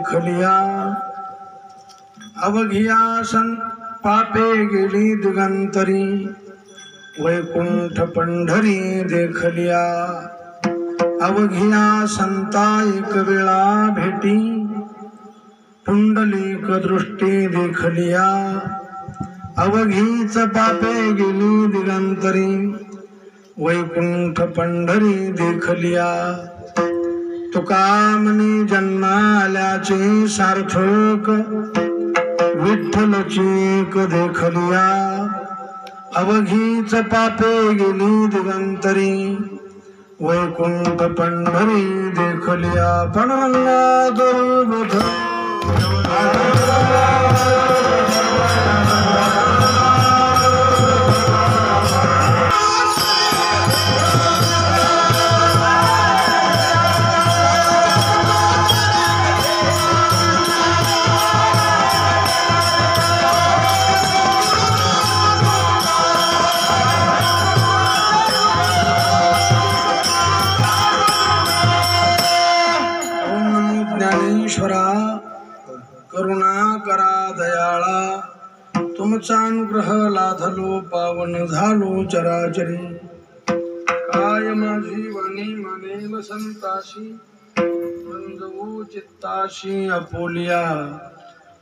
देखलिया अवघिया पापे गेली दिगंतरी वैकुंठ पंढरी देखलिया अवघिया संता एक वेळा भेटी पुंडलिक दृष्टी देखलिया अवघीच पापे गेली दिगंतरी वैकुंठ पंढरी देखलिया तुका म्हणे जन्मा आल्याचे सार्थक विठ्ठलची एक देखलिया अवघीच पापे गेली दिगंतरी वैकुंठ पंढरी देखलिया पणंगा दुर्बुध करुणा करा दयाळा तुमचा अनुग्रह लाधलो पावन झालो चराचरी काय माझी वाणी मानेल संताशी बंधू चित्ताशी अपोलिया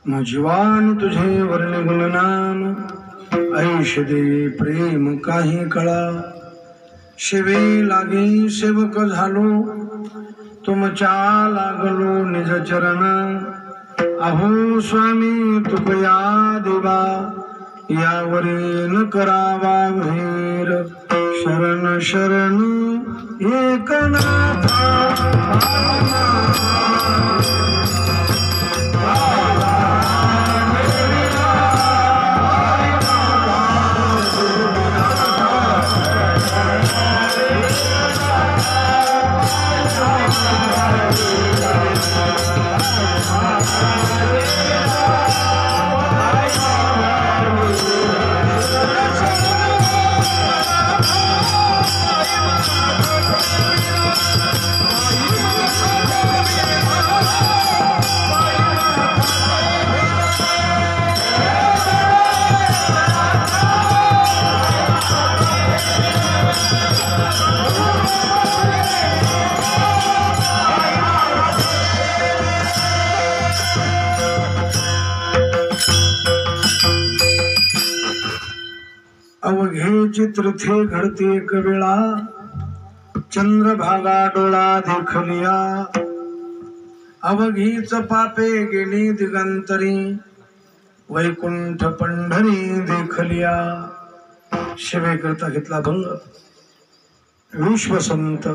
माझी वाणी तुझे वर्ण गुणनाम ऐश दे प्रेम काही कळा शिवे लागे सेवक झालो तुमच्या लागलो निज चरण अहो स्वामी तुकया देवा यावरी न करावा भैर शरण शरण एकनाथा अवघे चित्रथे घडते एक वेळा चंद्रभागा डोळा देखलिया अवघीच पापे गेली दिगंतरी वैकुंठ पंढरी देखलिया शिवे करता घेतला भंग विश्वसंत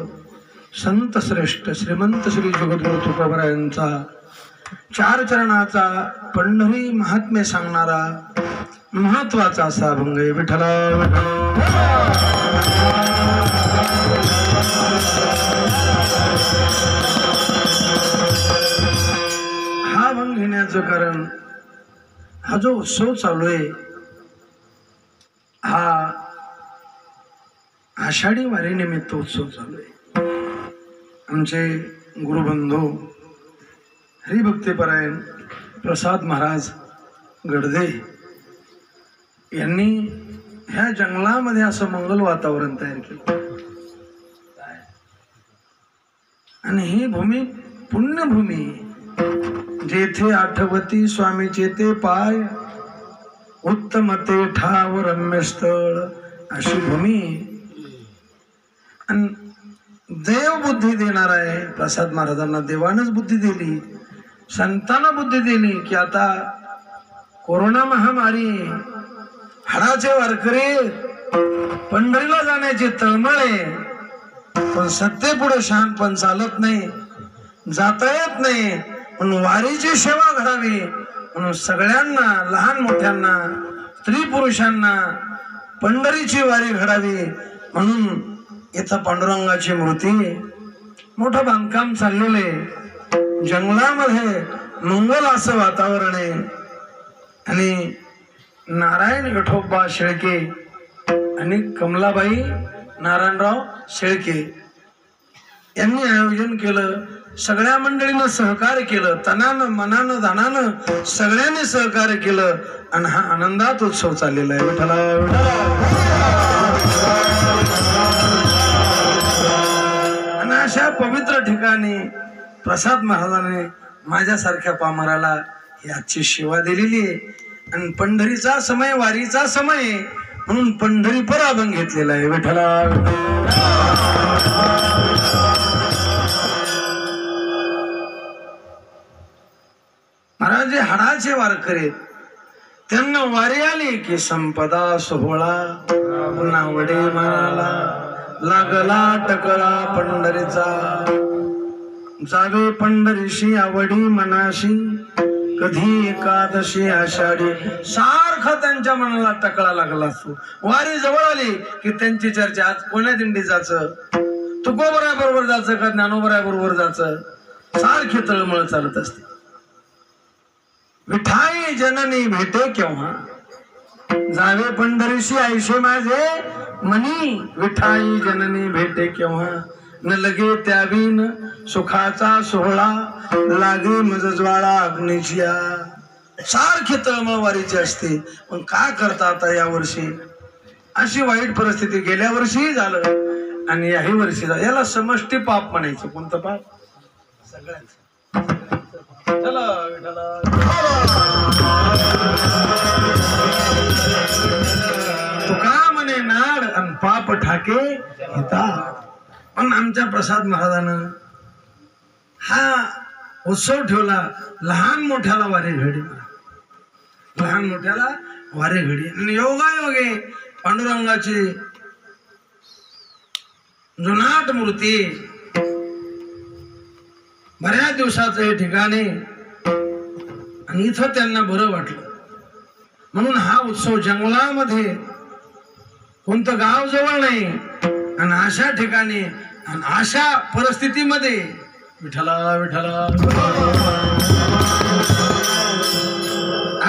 संत श्रेष्ठ श्रीमंत श्री जगद्गुरु तुकोबरायांचा चार चरणाचा पंढरी महात्म्य सांगणारा महत्वाचा असा अभंग आहे विठ्ठला हा अभंग घेण्याचं कारण हा जो उत्सव चालू आहे हा आषाढी वारी निमित्त उत्सव चालू आहे आमचे गुरुबंधू हरिभक्तीपरायण प्रसाद महाराज गडदे यांनी ह्या जंगलामध्ये असं मंगल वातावरण तयार केलं आणि ही भूमी पुण्यभूमी जेथे आठवती स्वामीचे ते पाय उत्तम ते ठाव रम्य स्थळ अशी भूमी आणि देव बुद्धी देणार आहे प्रसाद महाराजांना देवानच बुद्धी दिली संतांना बुद्धी दिली की आता कोरोना महामारी हाडाचे वारकरी पंढरीला जाण्याची तळमळे पण सत्तेपुढे शहाणपण चालत नाही जाता येत नाही म्हणून वारीची सेवा घडावी म्हणून सगळ्यांना लहान मोठ्यांना स्त्री पुरुषांना पंढरीची वारी घडावी म्हणून इथं पांडुरंगाची मूर्ती मोठं बांधकाम चाललेले जंगलामध्ये मंगल असं वातावरण आहे आणि नारायण विठोबा शेळके आणि कमलाबाई नारायणराव शेळके यांनी आयोजन केलं सगळ्या मंडळीनं सहकार्य केलं, तनानं मनानं धनानं सगळ्यांनी सहकार्य केलं आणि हा आनंदात उत्सव चाललेला आहे. विठ्ठला आणि अशा पवित्र ठिकाणी प्रसाद महाराजांनी माझ्यासारख्या पामराला ही आजची सेवा दिलेली आहे. आणि पंढरीचा समय, वारीचा समय म्हणून पंढरी पर अभंग घेतलेला आहे. विठ्ठला महाराज जे हाडाचे वारकरी त्यांना वारी आली की संपदा सोहळा नावडे माराला लागला टकळा पंढरीचा. जावे पंढरीशी आवडी मनाशी कधी एकादशी आषाढी. सारखं त्यांच्या मनाला टकळा लागला असतो. वारी जवळ आली की त्यांची चर्चा आज कोण्या दिंडी जायचं, तुकोबरा बरोबर जायचं का ज्ञानोबरा बरोबर जायचं, सारखी तळमळ चालत असते. विठाई जननी भेटे केव्हा जावे पंढरीशी आयुष्य माझे मनी. विठाई जननी भेटे केव्हा न लगे त्यावीन सुखाचा सोहळा लागे मज ज्वाळा अग्नीच्या. सारखी तळमळ वारीची असते. पण काय करता आता या वर्षी अशी वाईट परिस्थिती गेल्या वर्षीही झालं आणि याही वर्षी झालं. याला समष्टी पाप म्हणायचं. कोणतं पाप? सगळ्यांचं. चला तुका म्हणे नाड आणि पाप ठाके हिता. पण आमच्या प्रसाद महाराजानं हा उत्सव ठेवला. लहान मोठ्याला वारे घडी, लहान मोठ्याला वारे घडी. आणि योगायोगे पांडुरंगाची जुनाट मूर्ती बऱ्याच दिवसाचं हे ठिकाणी आणि इथं त्यांना बरं वाटलं म्हणून हा उत्सव जंगलामध्ये, कोणतं गाव जवळ नाही आणि अशा ठिकाणी आणि अशा परिस्थितीमध्ये विठ्ठला विठ्ठला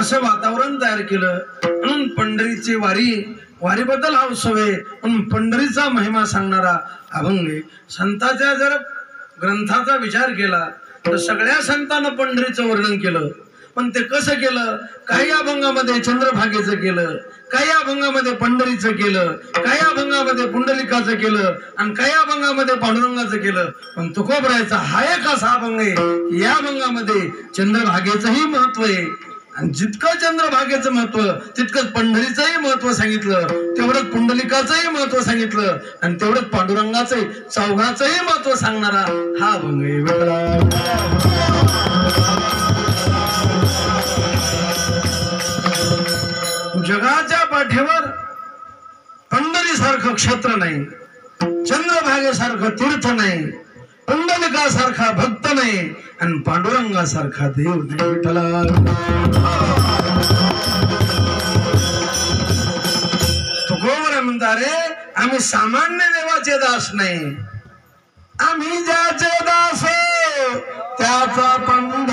असं वातावरण तयार केलं. म्हणून पंढरीची वारीबद्दल हा उत्सव आहे. म्हणून पंढरीचा महिमा सांगणारा अभंग आहे. संतांच्या जर ग्रंथाचा विचार केला तर सगळ्या संतांना पंढरीचं वर्णन केलं. पण ते कसं केलं? काही अभंगामध्ये चंद्रभागेचं केलं, काही अभंगामध्ये पंढरीचं केलं, काही अभंगामध्ये पुंडलिकाचं केलं आणि काही अभंगामध्ये पांडुरंगाचं केलं. पण तुकोबरायचा हा एक असा अभंग आहे या अभंगामध्ये चंद्रभागेचंही महत्व आहे. आणि जितकं चंद्रभागेचं महत्व तितकंच पंढरीचंही महत्व सांगितलं, तेवढंच पुंडलिकाचंही महत्व सांगितलं आणि तेवढंच पांडुरंगाचंही चौघाचंही महत्व सांगणारा हा अभंग आहे. जगाच्या पाठीवर पंढरीसारखं क्षेत्र नाही, चंद्रभागेसारखं तीर्थ नाही, पुंडलिकासारखा भक्त नाही आणि पांडुरंगासारखा देव नाही. विठ्ठला तुकोबरा म्हणता रे आम्ही सामान्य देवाचे दास नाही, आम्ही ज्याचे दास त्याचा पंढरी.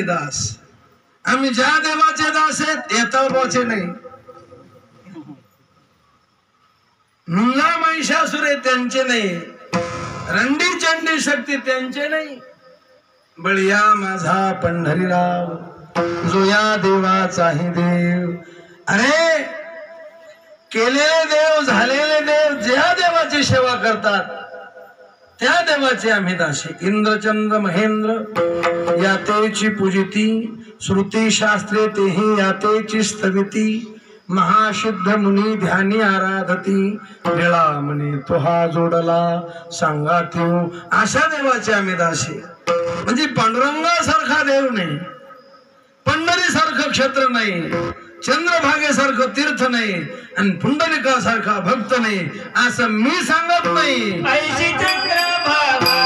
दास आम्ही ज्या देवाचे दास आहेत येतावरचे नाही. मुंगा महिषासुर त्यांचे नाही, रंडी चंडी शक्ती त्यांचे नाही. बळिया माझा पंढरीराव जो या देवाचाही देव. अरे केलेले देव झालेले देव ज्या देवाची सेवा करतात त्या देवाचे आम्ही दासी. इंद्रचंद्र महेंद्र यातेची पूजिती, श्रुती शास्त्रे तेही यातेची स्तविती. महासिद्ध मुनी ध्यानी आराधती, वेळा म्हणे तो हा जोडला सांगा ठेवू. अशा देवाचे आम्ही दासी. म्हणजे पांडुरंगासारखा देव नाही, पंढरीसारखं क्षेत्र नाही, चंद्रभागेसारखं तीर्थ नाही आणि पुंडलिकासारखा भक्त नाही असं मी सांगत नाही. ऐशी चंद्रभागा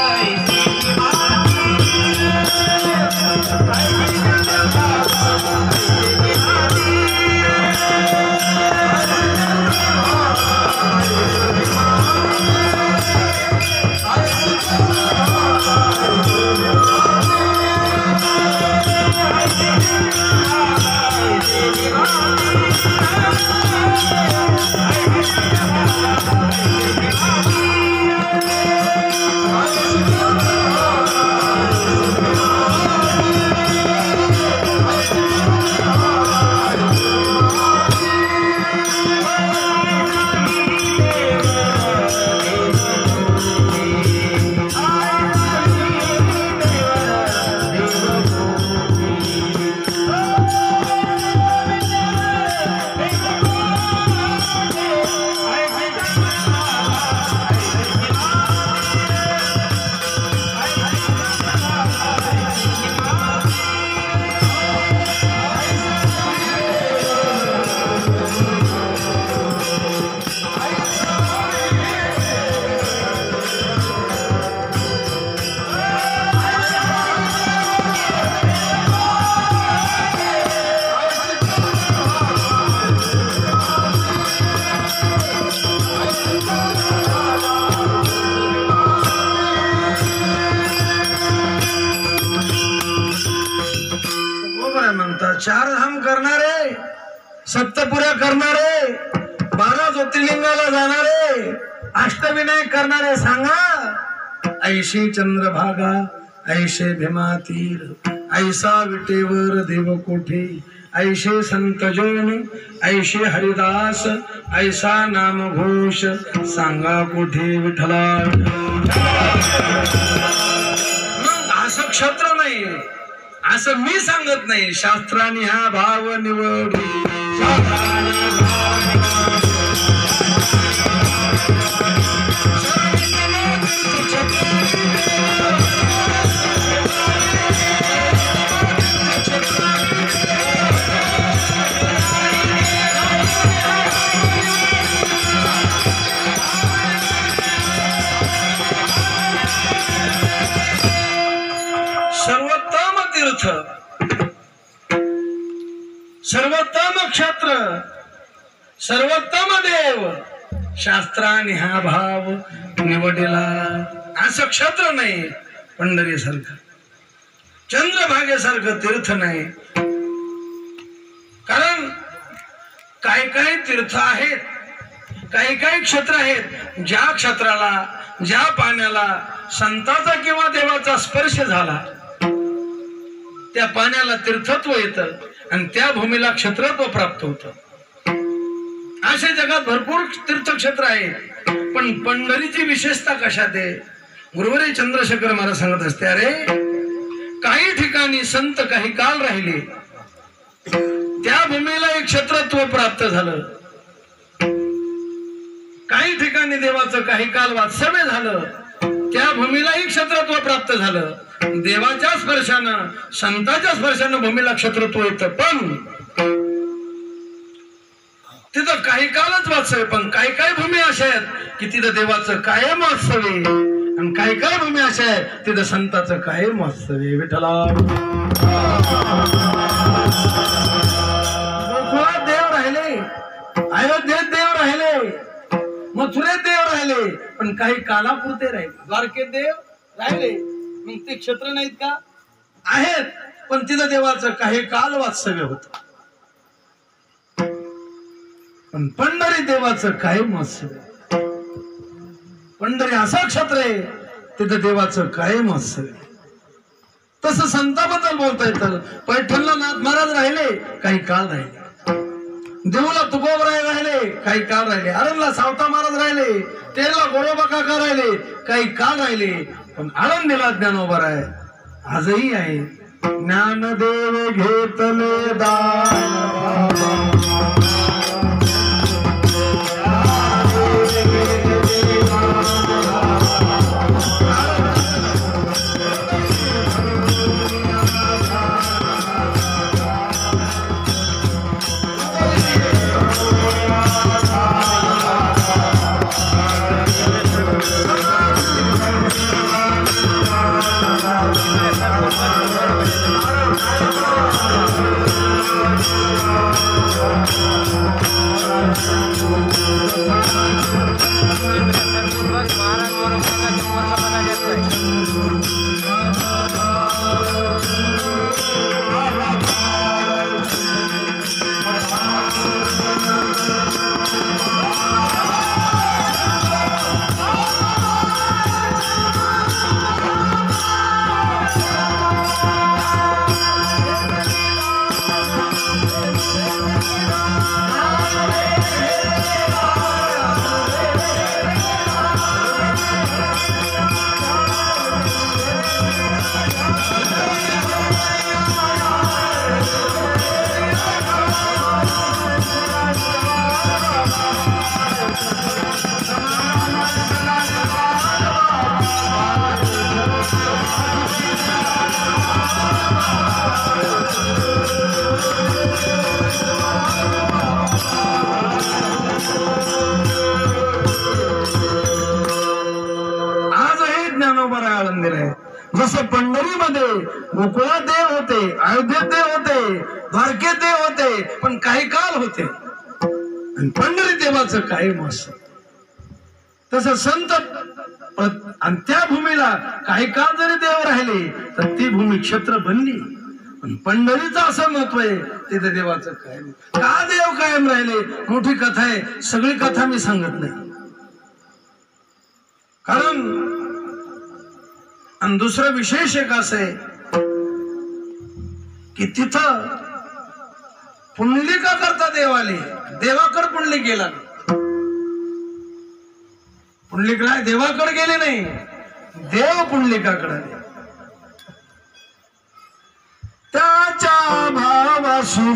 चार धाम करणारे, सप्तपुऱ्या करणारे, 12 ज्योतिर्लिंगाला जाणारे, अष्टविनायक करणारे सांगा. ऐशी चंद्रभागा, ऐशे भीमातीर, ऐसा विटेवर देव कोठे, ऐशे संतजन, ऐशे हरिदास, ऐसा नामघोष सांगा कोठे विठ्ठला. असं क्षत्र नाही, असं मी सांगत नाही. शास्त्राने हा भाव निवडी, सर्वोत्तम तीर्थ, सर्वोत्तम क्षेत्र, सर्वोत्तम देव, शास्त्राने हा भाव निवडला. असं क्षेत्र नाही पंढरीसारखं, चंद्रभागेसारखं तीर्थ नाही. कारण काही काही तीर्थ आहेत, काही काही क्षेत्र आहेत, ज्या क्षेत्राला, ज्या पाण्याला संताचा किंवा देवाचा स्पर्श झाला त्या पाण्याला तीर्थत्व येतं आणि त्या भूमीला क्षेत्रत्व प्राप्त होतं. असे जगात भरपूर तीर्थक्षेत्र आहेत, पण पंढरीची विशेषता कशात आहे? गुरुवरी चंद्रशेखर महाराज सांगत असते, अरे काही ठिकाणी संत काही काल राहिले, त्या भूमीला एक क्षेत्रत्व प्राप्त झालं. काही ठिकाणी देवाचं काही काल वास्तव्य झालं, त्या भूमीलाही क्षेत्रत्व प्राप्त झालं. देवाच्या स्पर्शानं, संताच्या स्पर्शानं भूमीला क्षेत्रत्व येतं. पण तिथं काही कालच वास्तव्य, पण काही काही भूमी अशा आहेत की तिथं देवाचं कायम वास्तव्य, आणि काही काही भूमी अशा आहेत तिथं संताचं कायम वास्तव्य. विठ्ठला गोकुळात देव राहिले, अयोध्येत देव राहिले, मथुरेत देव राहिले, पण काही कालापुरते राहिले. द्वारकेत देव राहिले, मग ते क्षेत्र नाहीत का? आहेत, पण तिथं देवाचं काही काल वास्तव्य होत. पण पंढरी देवाचं कायम वास्तव्य. पंढरी असं क्षेत्र आहे तिथं देवाचं कायम वास्तव्य. तसं संताबद्दल बोलता येतं. पैठणला नाथ महाराज राहिले, काही काळ राहिले. देऊला तुकोबराय राहिले, काही काळ राहिले. अरणला सावता महाराज राहिले, तेरला गोरोबा काका राहिले, काही काळ राहिले. पण आळंदीला ज्ञानोबा आहे, आजही आहे. ज्ञानदेव घेतले दान, उभं राहा मंदिर आहे. जसं पंढरीमध्ये गोकुळात देव होते, अयोध्येत देव होते, द्वारकेत देव होते, पण काही काल होते आणि पंढरी देवाचं कायम असत. तसं संत आणि त्या भूमीला काही काळ जरी देव राहिले तर ती भूमी क्षेत्र बनली. पण पंढरीचं असं महत्व आहे, तिथे देवाचं कायम. का देव कायम राहिले मोठी कथा आहे. सगळी कथा मी सांगत नाही, कारण आणि दुसरं विशेष एक असं आहे की तिथं पुंडलिका करता देव आले. देवाकडे पुंडलिक गेला, पुंडलिक राय देवाकडे गेले नाही, देव पुंडलिकाकडे आले. त्याच्या भावाशी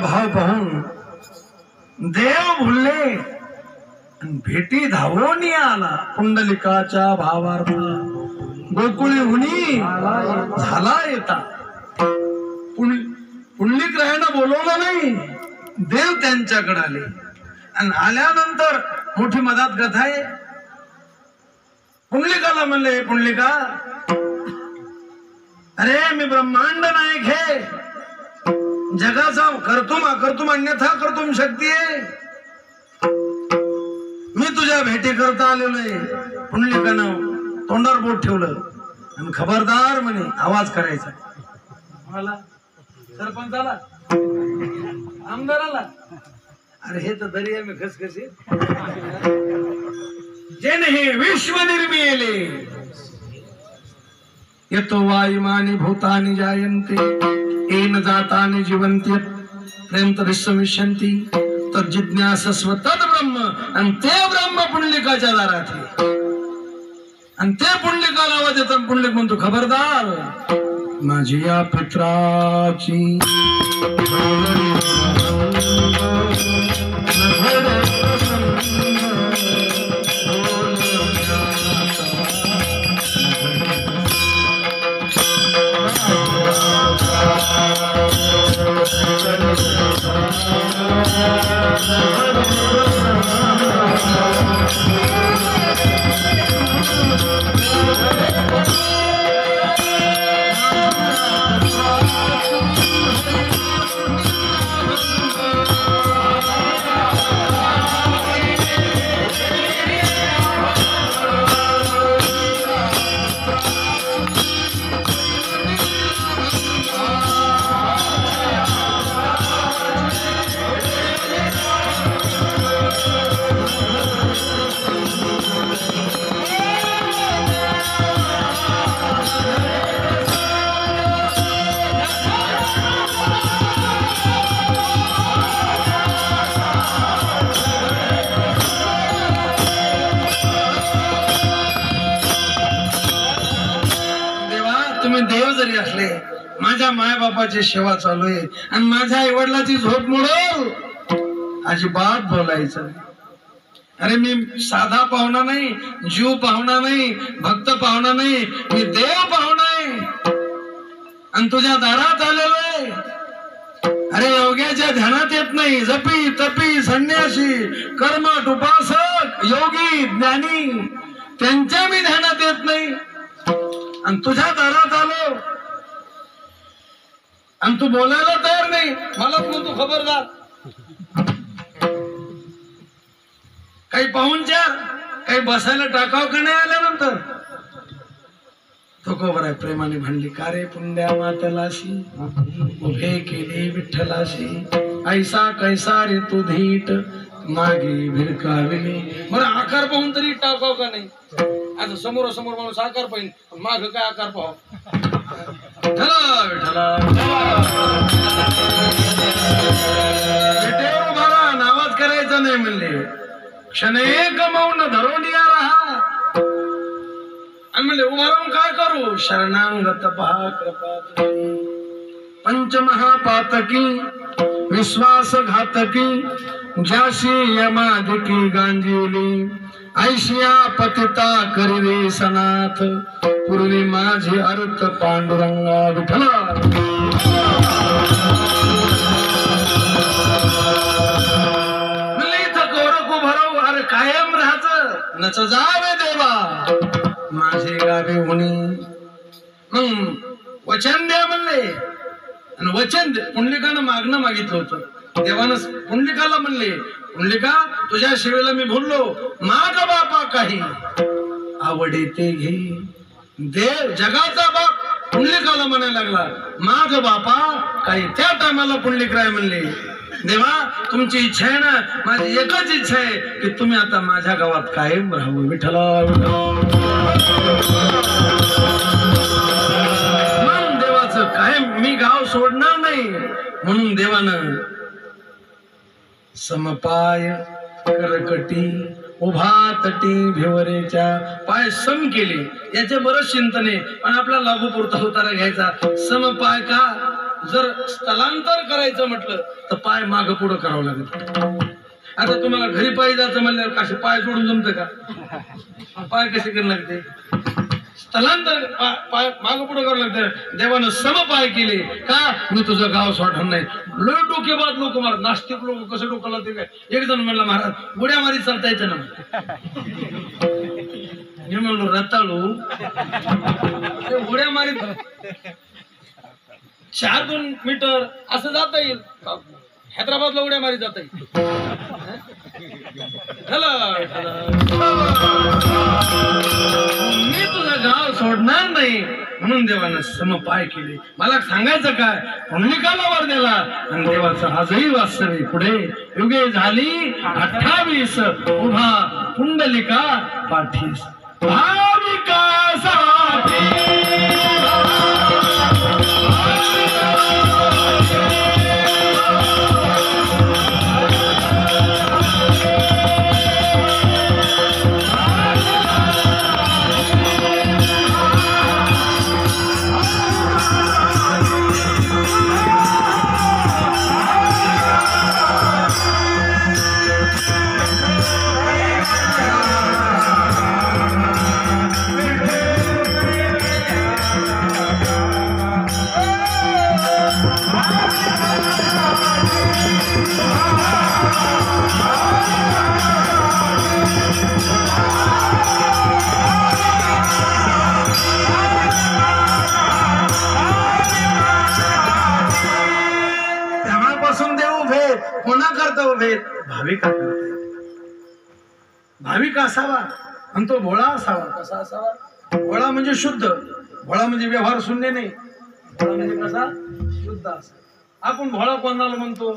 भाव पाहून देव भुलले आणि भेटी धावून आला. पुंडलिकाच्या भावार्थ गोकुळी हुनी झाला येता. पुंडलिक रायानं बोलवलं नाही, देव त्यांच्याकडे आले आणि आल्यानंतर मोठी मधात कथा आहे. पुंडलिकाला म्हणले, पुंडलिका अरे मी ब्रह्मांड नायक हे, जगाचा कर्तुम अकर्तुम अन्यथा कर्तुम शक्ती आहे, मी तुझ्या भेटी करता आलेलो आहे. पुंडलिकानं तोंडावर बोट ठेवलं आणि खबरदार म्हणे आवाज करायचा. मला सरपंचाला, आमदाराला, अरे हे तर दर्या मी खसखसी जे नाही विश्व निर्मिले येतो वायुमानी भूतानि जायन्ते येन जातानि जीवन्ति प्रेमतरिसमिष्यन्ति तर जिज्ञासस्व तद ब्रह्म. आणि ते ब्रह्म पुंडलिकाच्या दारात आहे आणि ते पुंडलिकाला आवाज देतात. पुंडलिक म्हणतो खबरदार माझी या पित्राची देव जरी असले, माझ्या मायबापाची सेवा चालू आहे आणि माझ्या आई वडिलाची झोप मोडल, अजिबात बोलायचं नाही. अरे मी साधा पाहुणा नाही, जीव पाहुणा नाही, भक्त पाहुणा नाही, मी देव पाहुणा आहे आणि तुझ्या दारात आलेलो आहे. अरे योग्याच्या ध्यानात येत नाही, जपी तपी संन्यासी कर्मठ उपासक योगी ज्ञानी त्यांच्या मी ध्यानात येत नाही आणि तुझ्या दारात आलो आणि तू बोलायला तयार नाही, मलाच म्हणतो खबरदार. काही पाहुणचार, काही बसायला टाकाव का नाही आल्यानंतर. तो खबर आहे प्रेमाने म्हणली, का रे पुंड्या मातलाशी उभे केले विठ्ठलाशी, ऐसा कैसा रे तू धीट मागे भिरकाविले. बरं आकार पाहून तरी टाकाव का नाही. आता समोरासमोर माणूस आकार पाहिजे, माग काय आकार पाहाव. विठ्ठला विठ्ठला विटेवर उभा राहा, नावाज करायचा नाही म्हणले. क्षण एक मौन धरून या राहा. आणि म्हणले उभा राहून काय करू. शरणांगत पहा कृपा पंचमहापातकी विश्वासघातकी, ज्याशी यमादिकी गांजिवली, ऐशिया पतिता करिवे सनाथ, पूर्वी माझे अर्थ पांडुरंगा विठ्ठला. अरे कायम राहायचं नच जावे देवा माझे गावे होणी. मग वचन द्या म्हणले, आणि वचन पुंडलिकानं मागणं मागितलं होतं. देवानं पुंडलिकाला म्हणले, पुंडलिका तुझ्या सेवेला मी बोललो, माग बापा काही आवडे ते घे. देव जगाचा बाप पुंडलिकाला म्हणायला लागला, माग बापा काही. त्या टायमाला पुंडलिकराय म्हणले, देवा तुमची इच्छा आहे ना, माझी एकच इच्छा आहे की तुम्ही आता माझ्या गावात कायम राहावं. विठ्ठला मग देवाचं कायम मी गाव सोडणार नाही. म्हणून देवानं समपाय करकटी उभा तटी भिवरेच्या पाय सम केले. याचे बरंच चिंतन आहे, पण आपला लागू पुरता उतारा घ्यायचा. समपाय का, जर स्थलांतर करायचं म्हटलं तर पाय माग पुढं करावं लागत. आता तुम्हाला घरी पाय जायचं म्हणल्यावर कसे पाय जोडून जमतं का. पाय कसे करायला लागते, स्थलांतर पाय माग पुढं करावं लागतं. देवानं समपाय केले का, मी तुझं गाव सोडणार नाही. लोक डोकेबाद लोक मला नास्तिक लोक कसं डोकं लावते काय. एक जण म्हणला महाराज उड्या मारीत चालता येतं ना. मी म्हणलो रताळू उड्या मारीत 4-2 मीटर असं जाता येईल. हैदराबादला उड्या मारी जाता येईल. मी तुझं गाव सोडणार नाही. म्हणून देवानं समपाय केले. मला सांगायचं काय, पुंडलिकाला वर दिला आणि देवाचं आजही वास्तव्य पुढे युगे झाली 28 उभा पुंडलिका पाठीस. भाविकासाठी कोणा करता उभे, भाविका करता. भाविक असावा आणि तो भोळा असावा. कसा असावा, भोळा म्हणजे शुद्ध. भोळा म्हणजे व्यवहार शून्य नाही. भोळा म्हणजे कसा, शुद्ध असा. आपण भोळा कोणाला म्हणतो.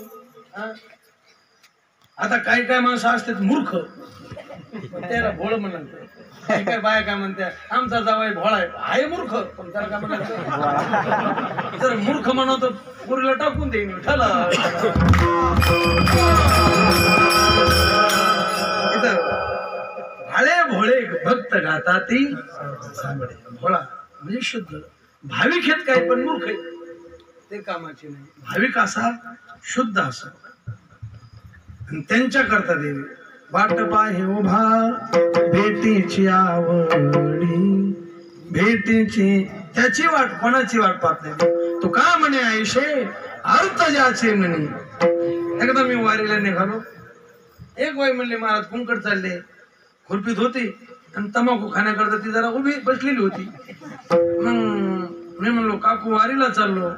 आता काही काय माणसं असतात मूर्ख, त्याला भोळ म्हणतात. काही काय बाया काय म्हणते, आमचा जावाई भोळा आहे मूर्ख. पण त्याला काय म्हणायचं, जर मूर्ख म्हणतो पुरीला टाकून देईन. ठला भाळे भोळे भक्त गाता ती भोळा म्हणजे शुद्ध. भाविक आहेत काय पण मूर्ख आहेत, ते कामाचे नाही. भाविक असा शुद्ध असा आणि त्यांच्या करता देवी. वाट पाहे उभा भेटीची आवडी, भेटीची त्याची वाट, कोणाची वाट पाहत नाही. तू का म्हणे आयुष्य अर्थ ज्याचे म्हणे. एकदा मी वारीला निघालो. एक बाई म्हणले महाराज कुंकड चालले. खुरपीत होती आणि तंबाखू खाण्याकरता ती जरा उभी बसलेली होती. मग मी म्हणलो काकू वारीला चाललो.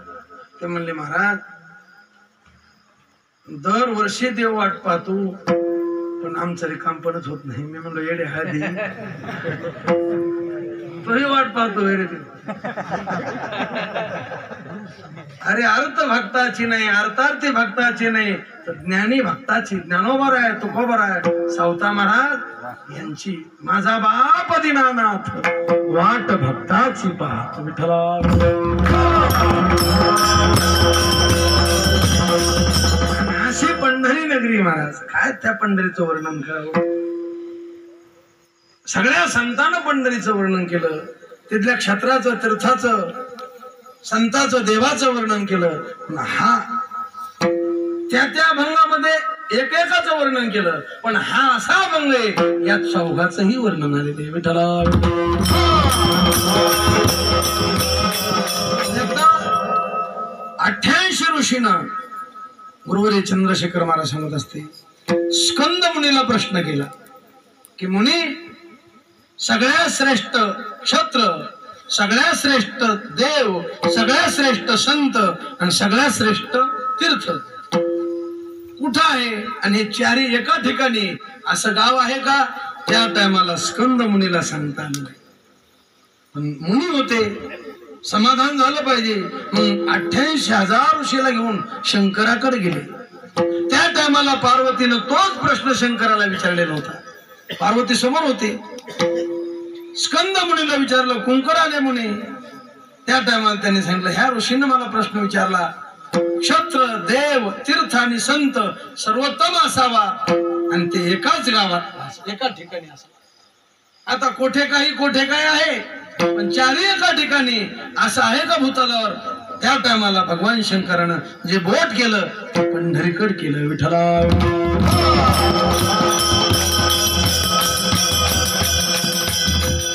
ते म्हणले महाराज दरवर्षी देव वाट पाहतो पण आमचं रिकामपणच होत नाही. मी म्हणलो येडे हादी तोही वाट पाहतो रे ते. अरे अर्थ भक्ताची नाही अर्थार्थी भक्ताची नाही तर ज्ञानी भक्ताची. ज्ञानोबर आहे तुकोबर आहे सावता महाराज यांची. माझा बाप दीनानाथ वाट भक्ताची पाहत विठ्ठला. अशी पंढरी नगरी महाराज. काय त्या पंढरीचं वर्णन करावं. सगळ्या संतांना पंढरीचं वर्णन केलं. तिथल्या क्षत्राचं तीर्थाचं संताचं देवाचं वर्णन केलं. हा त्या त्या भंगामध्ये एकेकाचं वर्णन केलं पण हा असा भंग आहे यात चौघाचंही वर्णन आलेले विठ्ठला. 88 ऋषींना गुरुवरे चंद्रशेखर महाराज सांगत असते स्कंद मुनीला प्रश्न केला की मुनी सगळ्यात श्रेष्ठ क्षत्र सगळ्यात श्रेष्ठ देव सगळ्यात श्रेष्ठ संत आणि सगळ्यात श्रेष्ठ तीर्थ कुठं आहे. आणि हे चारी एका ठिकाणी असं गाव आहे का. त्या टायमाला स्कंद मुनीला सांगता आलं नाही. पण मुनी होते समाधान झालं पाहिजे मग 88,000 ऋषीला घेऊन शंकराकडे गेले. त्या टायमाला पार्वतीनं तोच प्रश्न शंकराला विचारलेला होता. पार्वती समोर होते. स्कंद मुनीला विचारलं कुंकराने मुनी. त्या टायमाला त्यांनी सांगितलं ह्या ऋषीनं मला प्रश्न विचारला क्षत्र देव तीर्थ आणि संत सर्वोत्तम असावा आणि ते एकाच गावात एका ठिकाणी असावा. आता कोठे काही आहे पण चारही एका ठिकाणी असं आहे का भूतलावर. त्या टायमाला भगवान शंकरानं जे बोट केलं ते पंढरीकडे केलं विठ्ठला.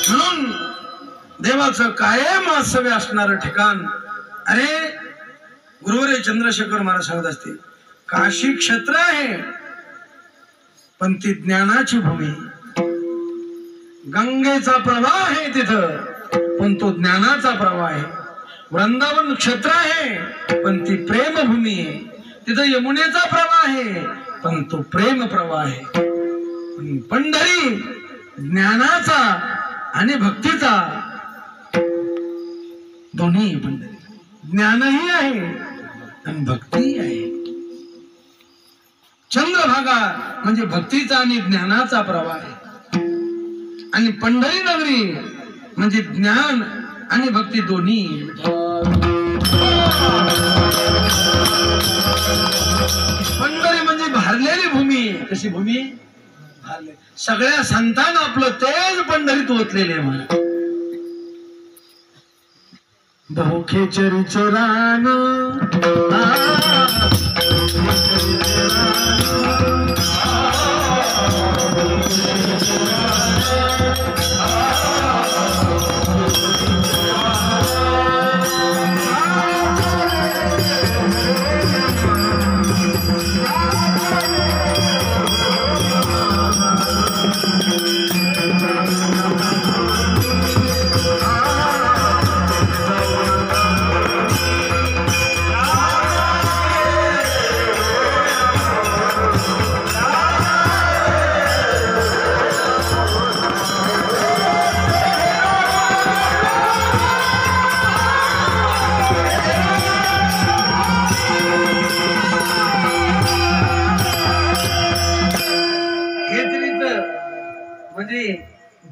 म्हणून देवाचं कायम वास्तव्य असणारं ठिकाण. अरे गुरुवरे चंद्रशेखर महाराज सांगत असते काशी क्षेत्र आहे पण ती ज्ञानाची भूमी. गंगेचा प्रवाह आहे तिथं पण तो ज्ञानाचा प्रवाह आहे. वृंदावन क्षेत्र आहे पण ती प्रेमभूमी आहे. तिथं यमुनेचा प्रवाह आहे पण तो प्रेम प्रवाह आहे. पंढरी ज्ञानाचा आणि भक्तीचा दोन्ही. पंढरी ज्ञानही आहे आणि भक्ती आहे. चंद्रभागा म्हणजे भक्तीचा आणि ज्ञानाचा प्रवाह आहे आणि पंढरी नगरी म्हणजे ज्ञान आणि भक्ती दोन्ही. पंढरी म्हणजे भारलेली भूमी. कशी भूमी भारले. सगळ्या संतांना आपलं तेज पंढरीत ओतलेले आहे मला. बहुखेचरीचं रान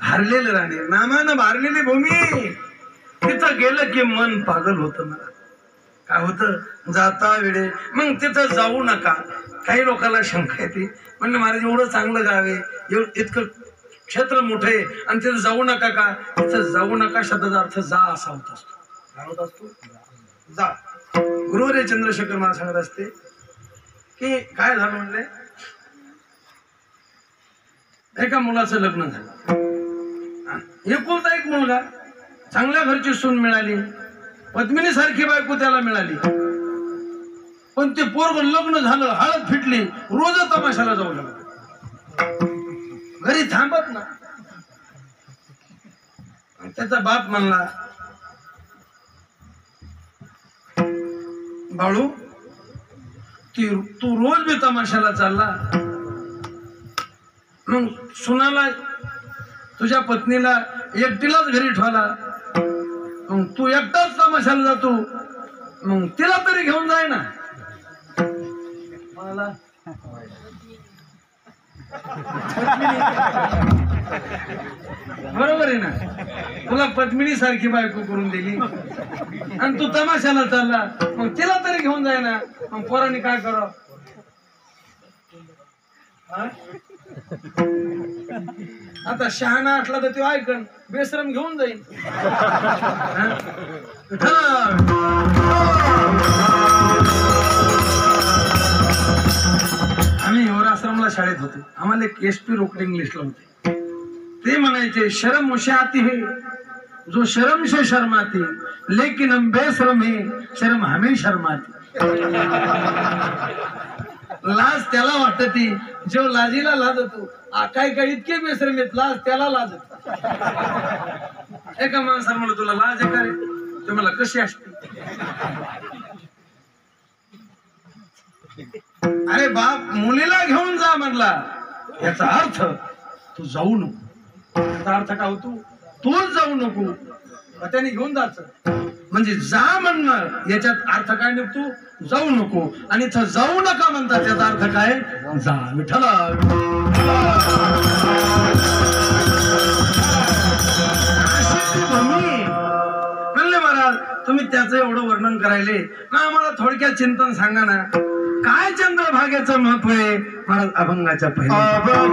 भारलेलं राणे नामानं भारलेली भूमी. तिथं गेलं की मन पागल होतं. मला काय होतं जाता वेळे मग तिथं जाऊ नका. काही लोकांना शंका येते म्हणजे महाराज एवढं चांगलं गाव आहे इतकं क्षेत्र मोठं आहे आणि तिथं जाऊ नका का. तिथं जाऊ नका शब्दाचा अर्थ जा असा होत असतो. काय होत असतो जा. गुरुवरे चंद्रशेखर महाराज सांगत असते की काय झालं म्हणले एका मुलाचं लग्न झालं. एकुलता एक मुलगा चांगल्या घरची सून मिळाली. पद्मिनी सारखी बायको त्याला मिळाली. पण ते पोरग लग्न झालं हळद फिटली रोज तमाशाला जाऊ लागला. घरी थांबत ना. त्याचा बाप म्हणला बाळू तू रोज बी तमाशाला चालला, मग सुनाला तुझ्या पत्नीला एकटीलाच घरी ठेवला, मग तू एकटाच तमाशाला जातो, मग तिला तरी घेऊन जाय ना. मला बरोबर आहे ना, तुला पद्मिनी सारखी बायको करून दिली आणि तू तमाशाला चालला, मग तिला तरी घेऊन जाय ना. मग पोरांनी काय करावं? आता शहाणा असला तर तो ऐकन, बेशरम घेऊन जाईल. आम्ही हिवराश्रमला शाळेत होतो, आम्हाला एक SP रोकड इंग्लिशला होते. ते म्हणायचे शर्म मुझे आती है जो शर्म से शर्माती, लेकिन हम बेशरम है शर्म हमें शर्माती. लाज त्याला वाटती जो लाजीला लाजतो. काय काय इतके बेशरम आहेत, लाज त्याला लाजत. एका माणसाला म्हणलं तुला लाज आहे का रे? ते मला कशी असते? अरे बाप, मुलीला घेऊन जा म्हणला, याचा अर्थ तू जाऊ नको. याचा अर्थ काय होतो? तूच जाऊ नको, त्याने घेऊन जायचं. म्हणजे जा म्हणणं याच्यात अर्थ काय निघतो? जाऊ नको. आणि इथं जाऊ नका म्हणतात, त्याचा अर्थ काय? जा. विठ्ठला म्हणले महाराज तुम्ही त्याचं एवढं वर्णन करायले ना, आम्हाला थोडक्यात चिंतन सांगा ना, काय चंद्रभागेचं महत्व आहे? महाराज अभंगाच्या पहिल्या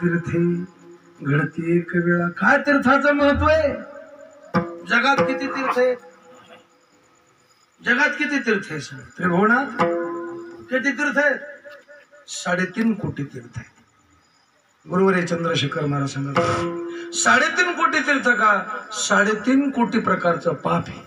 तीर्थे घडते एक वेळा. काय तीर्थाचं महत्व आहे? जगात किती तीर्थ आहेत? जगात किती तीर्थ आहे? त्रिभुवनात किती तीर्थ आहेत? 3.5 कोटी तीर्थ आहेत. गुरुवर चंद्रशेखर महाराज सांगतात 3.5 कोटी तीर्थ का? 3.5 कोटी प्रकारचं पाप आहे.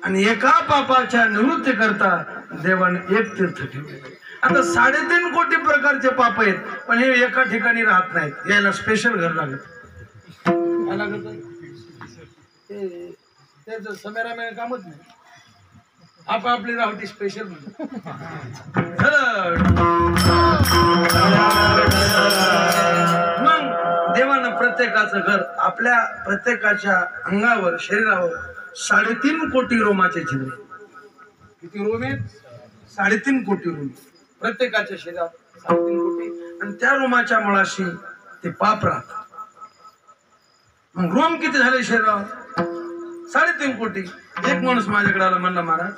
आणि एका पापाच्या निवृत्ती करता देवाने एक तीर्थ ठेवले. आता 3.5 कोटी प्रकारचे पाप आहेत, पण हे एका ठिकाणी राहत नाहीत, यायला स्पेशल घर लागत. काय लागत? त्याचं समेरामेळ कामच नाही, आपली राहती स्पेशल. मग देवानं प्रत्येकाचं घर, आपल्या प्रत्येकाच्या अंगावर, शरीरावर 3.5 कोटी रोमाचे छिद्र. किती रोम आहेत? 3.5 कोटी रोम प्रत्येकाच्या शरीरात, 3.5 कोटी. आणि त्या रोमाच्या मुळाशी ते पाप राहतात. मग रोम किती झाले शरीरावर? 3.5 कोटी. एक माणूस माझ्याकडे आला, म्हणला महाराज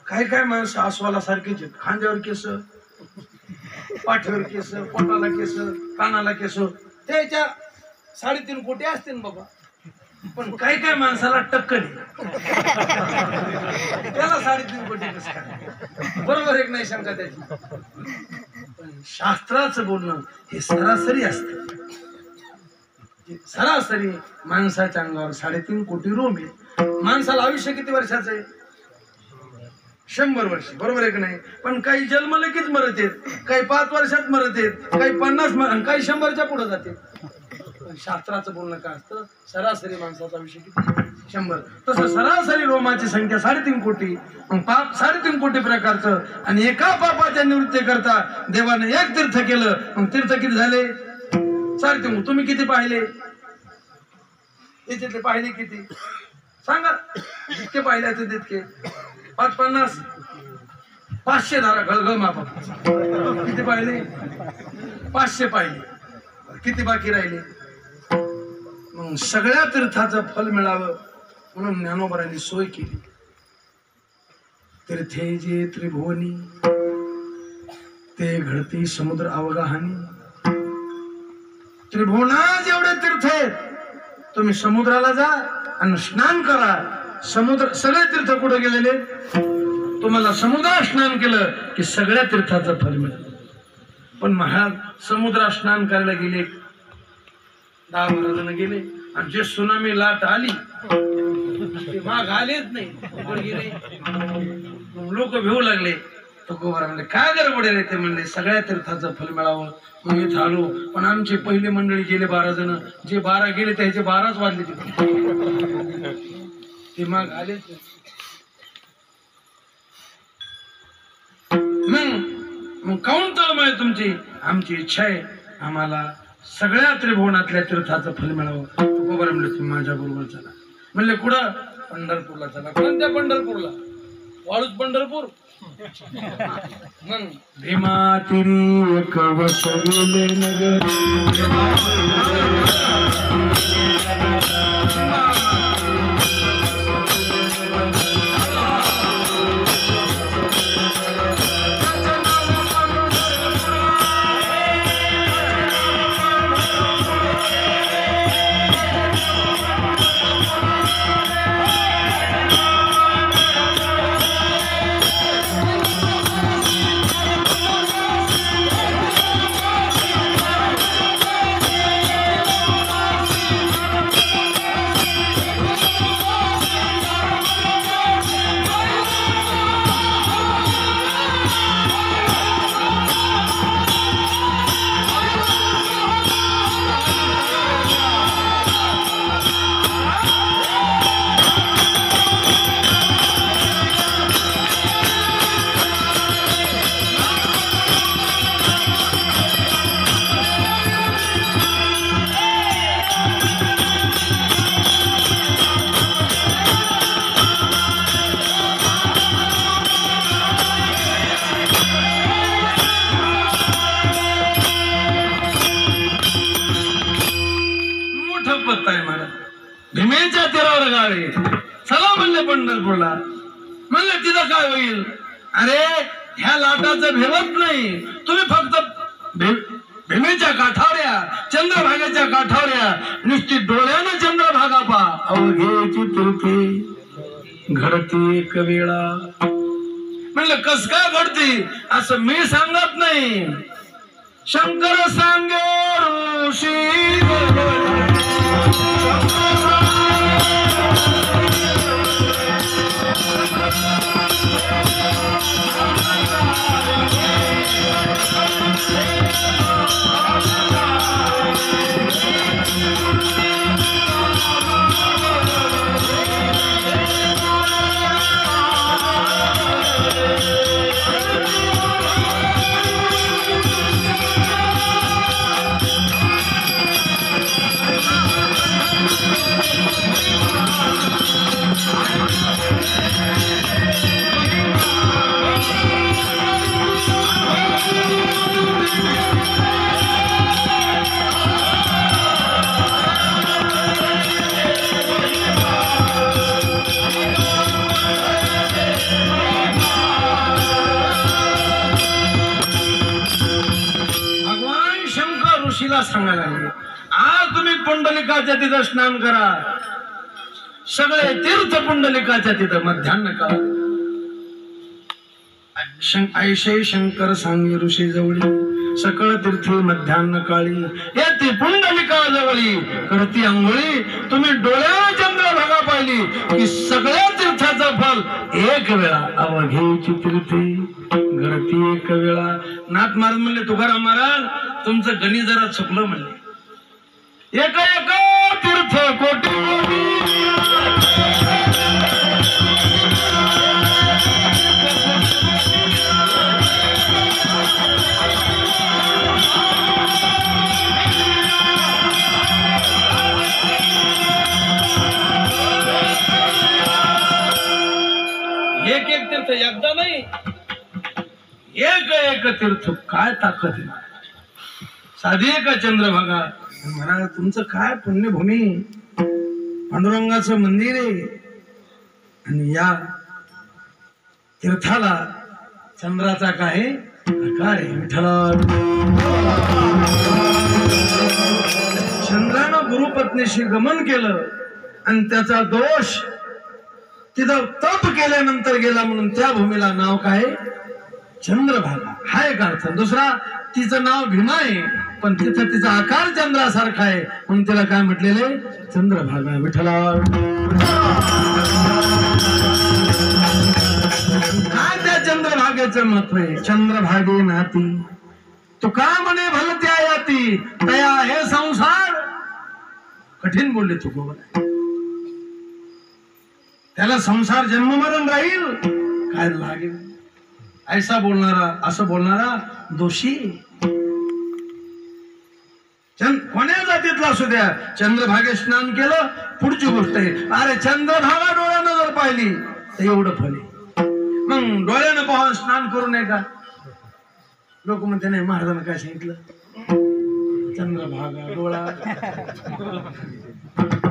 काय काय माणसं अस्वाला सारखीच आहेत, खांद्यावर केस, पाठीवर केस, पोटाला केस, कानाला केस, त्याच्या 3.5 कोटी असतील बाबा. पण काही काही माणसाला टक्कल त्याला 3.5 कोटी कसं काय? बरोबर एक नाही शंका त्याची. पण शास्त्राचं बोलणं हे सरासरी असतं. सरासरी माणसाच्या अंगावर 3.5 कोटी रोम आहे. माणसाला आयुष्य किती वर्षाचं आहे? 100 वर्ष, बरोबर आहे की नाही? पण काही जन्म लगेच मरत आहेत, काही 5 वर्षात मरत आहेत, काही 50, काही 100च्या पुढे जाते. पण शास्त्राचं बोलणं काय असतं? सरासरी माणसाचा आयुष्य किती? 100. तसं सरासरी रोमाची संख्या 3.5 कोटी. मग पाप 3.5 कोटी प्रकारचं. आणि एका पापाच्या निवृत्ती करता देवाने एक तीर्थ केलं. मग तीर्थ किती झाले? 3.5. तुम्ही किती पाहिले? याच्यातले पाहिले किती सांगा? जितके पाहिले ते तितके. 550, 500 धारा घळघळ मापा. किती पाहिले? 500 पाहिले. किती बाकी राहिले? मग सगळ्या तीर्थाचं फल मिळावं म्हणून ज्ञानोबरांनी सोय केली. तीर्थे जे त्रिभुवनी ते घडती समुद्र अवगाहानी. त्रिभुवनात जेवढे तीर्थ आहेत, तुम्ही समुद्राला जा आणि स्नान करा. समुद्र सगळे तीर्थ कुठे गेलेले? तुम्हाला समुद्रात स्नान केलं की सगळ्या तीर्थाचं फल मिळेल. पण महाराज समुद्रात स्नान करायला गेले, 10-12 जण गेले, आणि जे सुनामी लाट आली ते माग आलेच नाही, गेले. लोक भिवू लागले. तुकोबारा म्हणले काय गडबड आहे? ते म्हणले सगळ्या तीर्थाचं फल मिळावं म्हणून इथं आलो. पण आमची पहिली मंडळी गेले 12 जण, जे 12 गेले त्याचे 12च वाजले ते माग आलेच नाही. मग काऊन तळमळ तुमची? आमची इच्छा आहे आम्हाला सगळ्या त्रिभुवनातल्या तीर्थाचं फल मिळावं. तुकोबारा म्हणले तुम्ही माझ्या बरोबर चला. म्हणले कुठं? पंढरपूरला चला. कोणत्या पंढरपूरला? वाळूच पंढरपूर. मग भीमा तिरी एक वसविले नगर. भीमेच्या तीरावर गावे चला म्हणले पंढरपूरला. म्हणले तिथं काय होईल? अरे ह्या लाटाचं भेवत नाही, तुम्ही फक्त भीमेच्या काठावर या, चंद्रभागेच्या काठावर या, नुसती डोळ्यानं चंद्रभागा पा. अवघेची तीर्थी घडती एक वेळा. म्हणलं कस काय घडती? असं मी सांगत नाही, शंकर सांगे ऋषी. मला सांगायला लागले आज तुम्ही पुंडलिकाच्या तिथं स्नान करा सगळे तीर्थ पुंडलिकाच्या तिथं मध्यान्ह काळ ऐशे शंकर सांगे ऋषी जवळी सकळ तीर्थी मध्यान्ह काळी येते पुंडलिका जवळी करती अंघोळी तुम्ही डोळ्यावर चंद्रभागा पाहिली की सगळ्या तीर्थाचं फल एक वेळा अवघेची तीर्थी घडती एक वेळा. नाथ महाराज म्हणले तुकाराम महाराज तुमचं गणित जरा चुकलं म्हणले एक एक तीर्थ कोटी कोटी एक एक तीर्थ एकदा नाही एक एक तीर्थ काय ताकद आहे साधी का चंद्रभागा. महाराज तुमचं काय पुण्यभूमी पांडुरंगाचं मंदिर आहे आणि या तीर्थाला चंद्राचा काय आकार आहे विठ्ठला. चंद्रानं गुरुपत्नीशी गमन केलं आणि त्याचा दोष तिथं तप केल्यानंतर गेला म्हणून त्या भूमीला नाव काय चंद्रभागा हा एक अर्थ. दुसरा तिचं नाव भीमा आहे पण तिथं तिचा आकार चंद्रासारखा आहे म्हणून तिला काय म्हटलेले चंद्रभागा विठ्ठला. काय त्या चंद्रभागेचं महत्व आहे. चंद्रभागे नाती तुका म्हणे भलत्या याती तया हे संसार कठीण बोलले तुकोबर त्याला संसार जन्म मरण राहील काय लागेल ऐसा बोलणारा असं बोलणारा दोषी कोण्या जातीतला असू द्या. चंद्रभागे स्नान केलं पुढची गोष्ट आहे अरे चंद्रभागा डोळ्यानं जर पाहिली तर एवढं फल आहे. मग डोळ्यानं पाहून स्नान करू नये का लोक म्हणते नाही महाराजांना काय सांगितलं चंद्रभागा डोळा.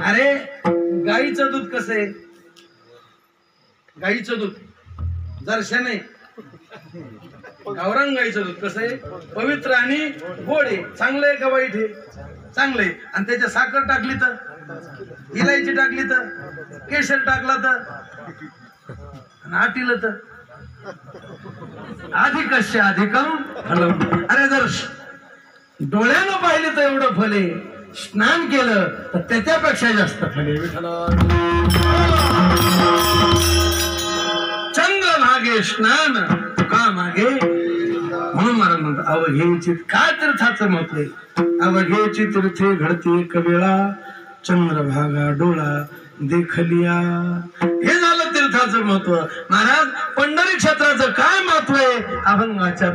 अरे गाईचं दूध कसं आहे गाईचं दूध जरशा नाही गावरान गाईचं दूध कसं आहे पवित्र आणि गोड आहे. चांगलं आहे का वाईट आहे चांगलं आहे. आणि त्याच्यात साखर टाकली तर इलायची टाकली तर केशर टाकला तर आणि आटीलं तर अधिकस्य अधिकम फलम. अरे जर डोळ्यानं पाहिलं तर एवढं फल आहे स्नान केलं तर त्याच्यापेक्षा जास्त फल आहे विठ्ठला. चंद्रभागे स्नान तुका मागे म्हणून मला म्हणतात अवघेची काय तीर्थाचं महत्व आहे. अवघेची तीर्थे घडते एक वेळा चंद्रभागा डोळा देखलिया. हे झालं तीर्थाचं महत्व. महाराज पंढरी क्षेत्राचं काय महत्व आहे अभंगाच्या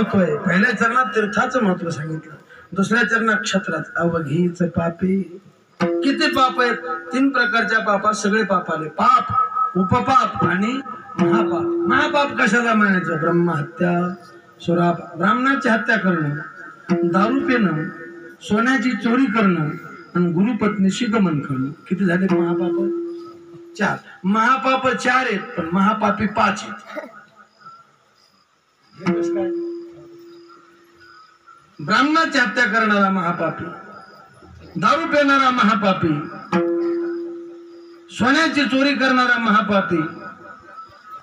महत्व आहे. पहिल्या चरणात तीर्थाचं महत्व सांगितलं, दुसऱ्या चरणात क्षत्राचं. अवघीच पापी. किती पाप आहेत? 3 प्रकारच्या पापात सगळे पाप आले. पाप, उपपाप आणि महापाप. महापाप कशाला म्हणायचं? ब्रह्महत्या, सुराप, ब्राह्मणाची हत्या करणं, दारू पिणं, सोन्याची चोरी करणं आणि गुरुपत्नीशी गमन करणं. किती झाले महापाप? 4. महापाप 4 आहेत, पण महापापी 5 आहेत. हे कसं काय? ब्राह्मणाची हत्या करणारा महापापी, दारू पिणारा महापापी, सोन्याची चोरी करणारा महापापी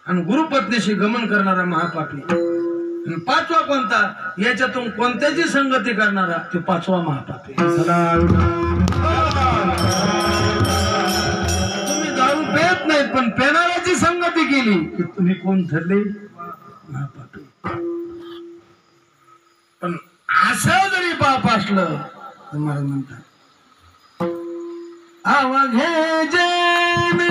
आणि गुरुपत्नीशी गमन करणारा महापापी. आणि 5वा कोणता? याच्यातून कोणत्याची संगती करणारा, तो 5वा महापापी. तुम्ही दारू पेत नाहीत, पण पेणाऱ्याची संगती केली की तुम्ही कोण ठरले? महापापी. पण असं जरी पाप असलं तुम्हाला म्हणतात अवघे जन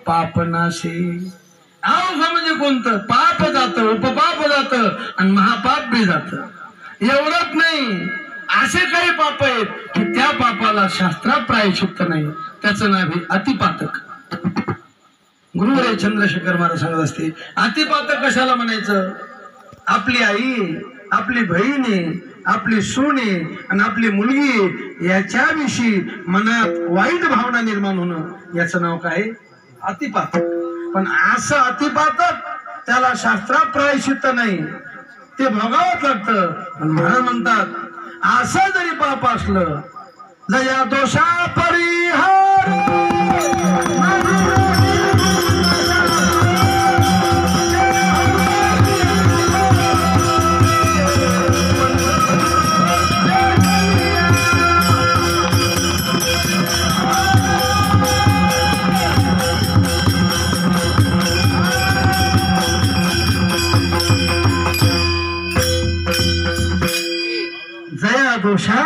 पापनाशी. अवघ म्हणजे कोणतं? पाप जातं, उपपाप जातं आणि महापाप बी जातं. एवढंच नाही, असे काही पाप आहेत की त्या पापाला शास्त्रात प्रायश्चित्त नाही. त्याचं नाव आहे अतिपातक. गुरुवरे चंद्रशेखर महाराज सांगत असते, अतिपातक कशाला म्हणायचं? आपली आई, आपली बहिणी, आपली सोने आणि आपली मुलगी याच्याविषयी मनात वाईट भावना निर्माण होणं, याचं नाव काय? अतिपातक. पण असं अतिपातक त्याला शास्त्रात प्रायश्चित्त नाही, ते भोगावंच लागतं. पण महाराज म्हणतात असं जरी पाप असलं, जया दोषा परिहार दोषा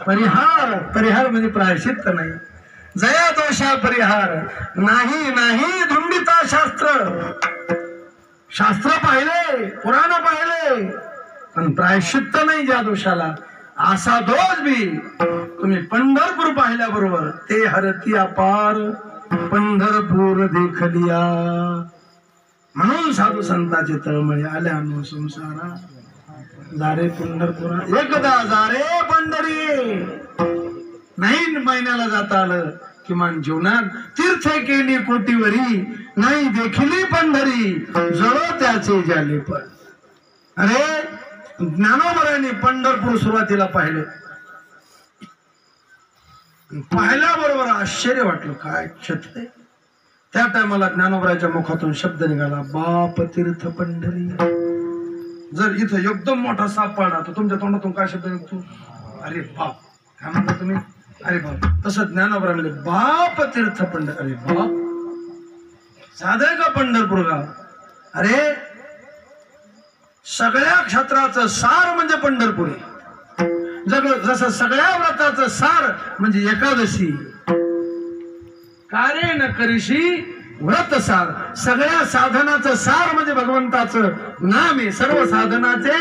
परिहार. परिहार म्हणजे प्रायश्चित्त नाही. जया दोषा परिहार नाही. नाही धुंडिता शास्त्र. शास्त्र पाहिले, पुराण पाहिले, पण प्रायश्चित्त नाही ज्या दोषाला. असा दोष बी तुम्ही पंढरपूर पाहिल्याबरोबर ते हरती अपार पंढरपूर देखलिया. म्हणून साधू संतांचे तळमळे आल्या अनु संसारा. जारे पंढरपुरा एकदा जारे पंढरी. नाही महिन्याला जाता आलं, किमान जीवनात तीर्थ केली कोटीवरी. नाही देखिली पंढरी जळो त्याचे जाले पण. अरे ज्ञानोबरांनी पंढरपूर सुरुवातीला पाहिलं. पाहिल्याबरोबर आश्चर्य वाटलं, काय छत्र. त्या टायमाला ज्ञानोबराच्या मुखातून शब्द निघाला, बाप तीर्थ पंढरी. जर इथं एकदम मोठा साप पाडा तर तुमच्या तोंडातून काय शब्द निघतो? अरे बाप. काय म्हणता तुम्ही? अरे बाप. तसं ज्ञानोबरा म्हणजे बाप तीर्थ पंढर. अरे बाप, साधं का पंढरपूर गाव? अरे सगळ्या क्षेत्राचं सार म्हणजे पंढरपुरी. जसं सगळ्या व्रताचं सार म्हणजे एकादशी. कार्य न करीशी व्रत सार. सगळ्या साधनाचं सार म्हणजे भगवंताचं नाम आहे सर्व साधनाचे.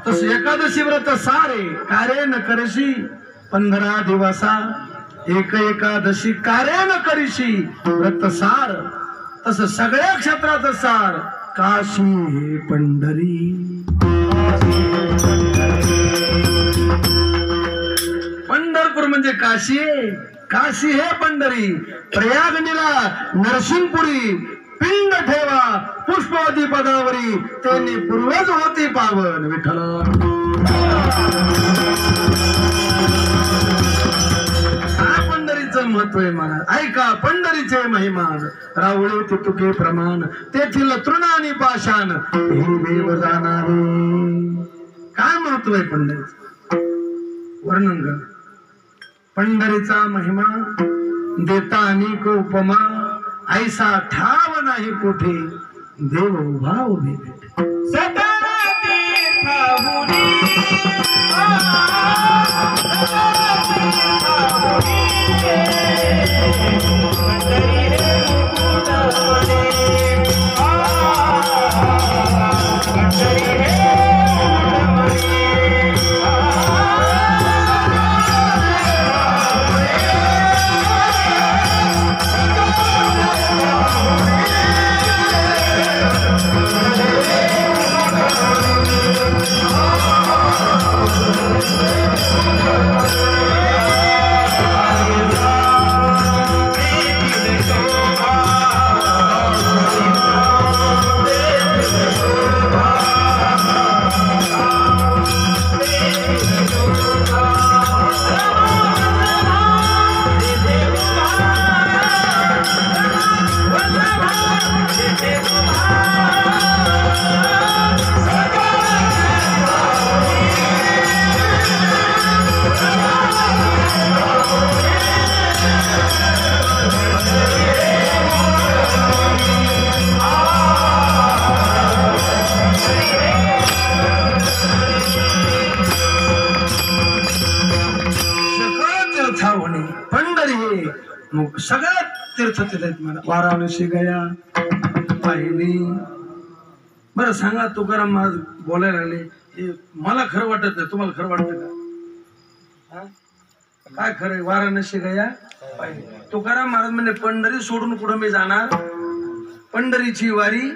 तस एकादशी व्रत सार आहे. कार्य न करीशी 15 दिवसा एक एकादशी कार्य न करीशी व्रत सार. तस सगळ्या क्षेत्राचं सार काशी हे पंढरी. पंढरपूर म्हणजे काशी. काशी हे पंढरी. प्रयागनीला नरसिंहपुरी पिंड ठेवा पुष्पवती पदावरी त्यांनी पूर्वज होती पावन विठ्ठला. पंढरीचं महत्व आहे महाराज. ऐका पंढरीचे महिमान रावळे ते तुके प्रमाण तेथील तृणानी पाषाण हे देव जाणारे. काय महत्व आहे पंढरीचं वर्णन कर. पंढरीचा महिमा देता अनेक उपमा ऐसा ठाव नाही कुठे देव उभा उभे भेटे. सतरा तीर्थाहुनी पंढरी हे सगळ्यात तीर्थ तिथे आहेत. मला वाराणसी गया पाहिली. बरं सांगा तुकाराम महाराज बोलायला लागले हे मला खरं वाटत नाही. तुम्हाला खरं वाटतं का? काय खरं? वाराणसी गया पाहिली. तुकाराम महाराज म्हणजे पंढरी सोडून कुठं मी जाणार. पंढरीची वारी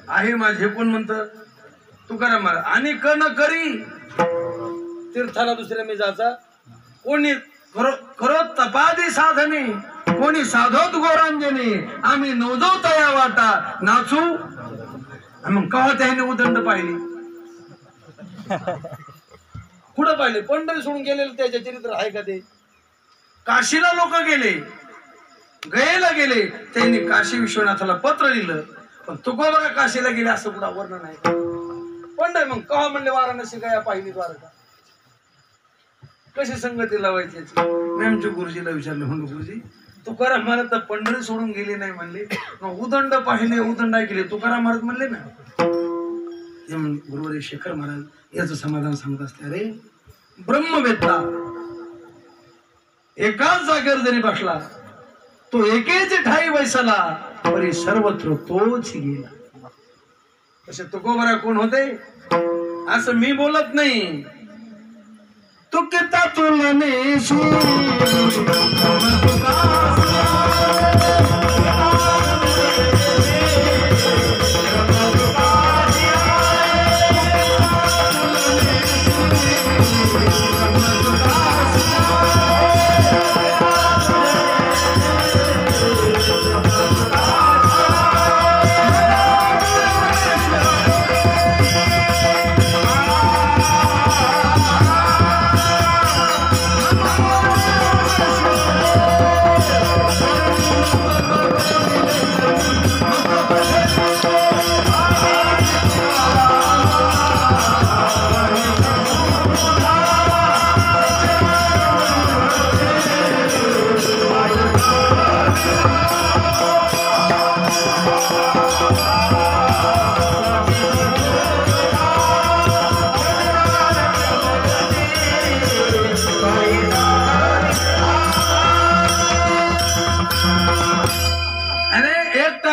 आहे माझे. कोण म्हणतं? तुकाराम महाराज. आणि कण करी तीर्थाला दुसऱ्या मी जायचा. कोणी करो तपादी साधने कोणी साधोत गोरांजने आम्ही नवजो तया वाटा नाचू. मग कवा त्याने उदंड पाहिली कुठं पाहिले? पंढरी सोडून गेलेलं त्याच्या चरित्र आहे का ते? काशीला लोक गेले गयेला गेले त्यांनी काशी विश्वनाथाला पत्र लिहिलं. पण तुकोबरा काशीला गेले असं कुठं वर्णन आहे? पंढरी मग कवा म्हणले वाराणसी गया पाहिली द्वारका. कशी संगती लावायची? मी आमच्या गुरुजीला विचारलं म्हणलं गुरुजी तुकाराम महाराज तर पंढरी सोडून गेले नाही म्हणले. मग उदंड पाहिले उदंड ऐकले तुकाराम महाराज म्हणले ना. गुरुवारी शेखर महाराज याचं समाधान सांगत असते. अरे ब्रह्मवेत्ता एकाच जागेवर जरी बसला तो एकेच ठाई बैसला परी सर्वत्र तोच गेला. तसे तुकोबरा कोण होते असं मी बोलत नाही. तू किता तुलनेशी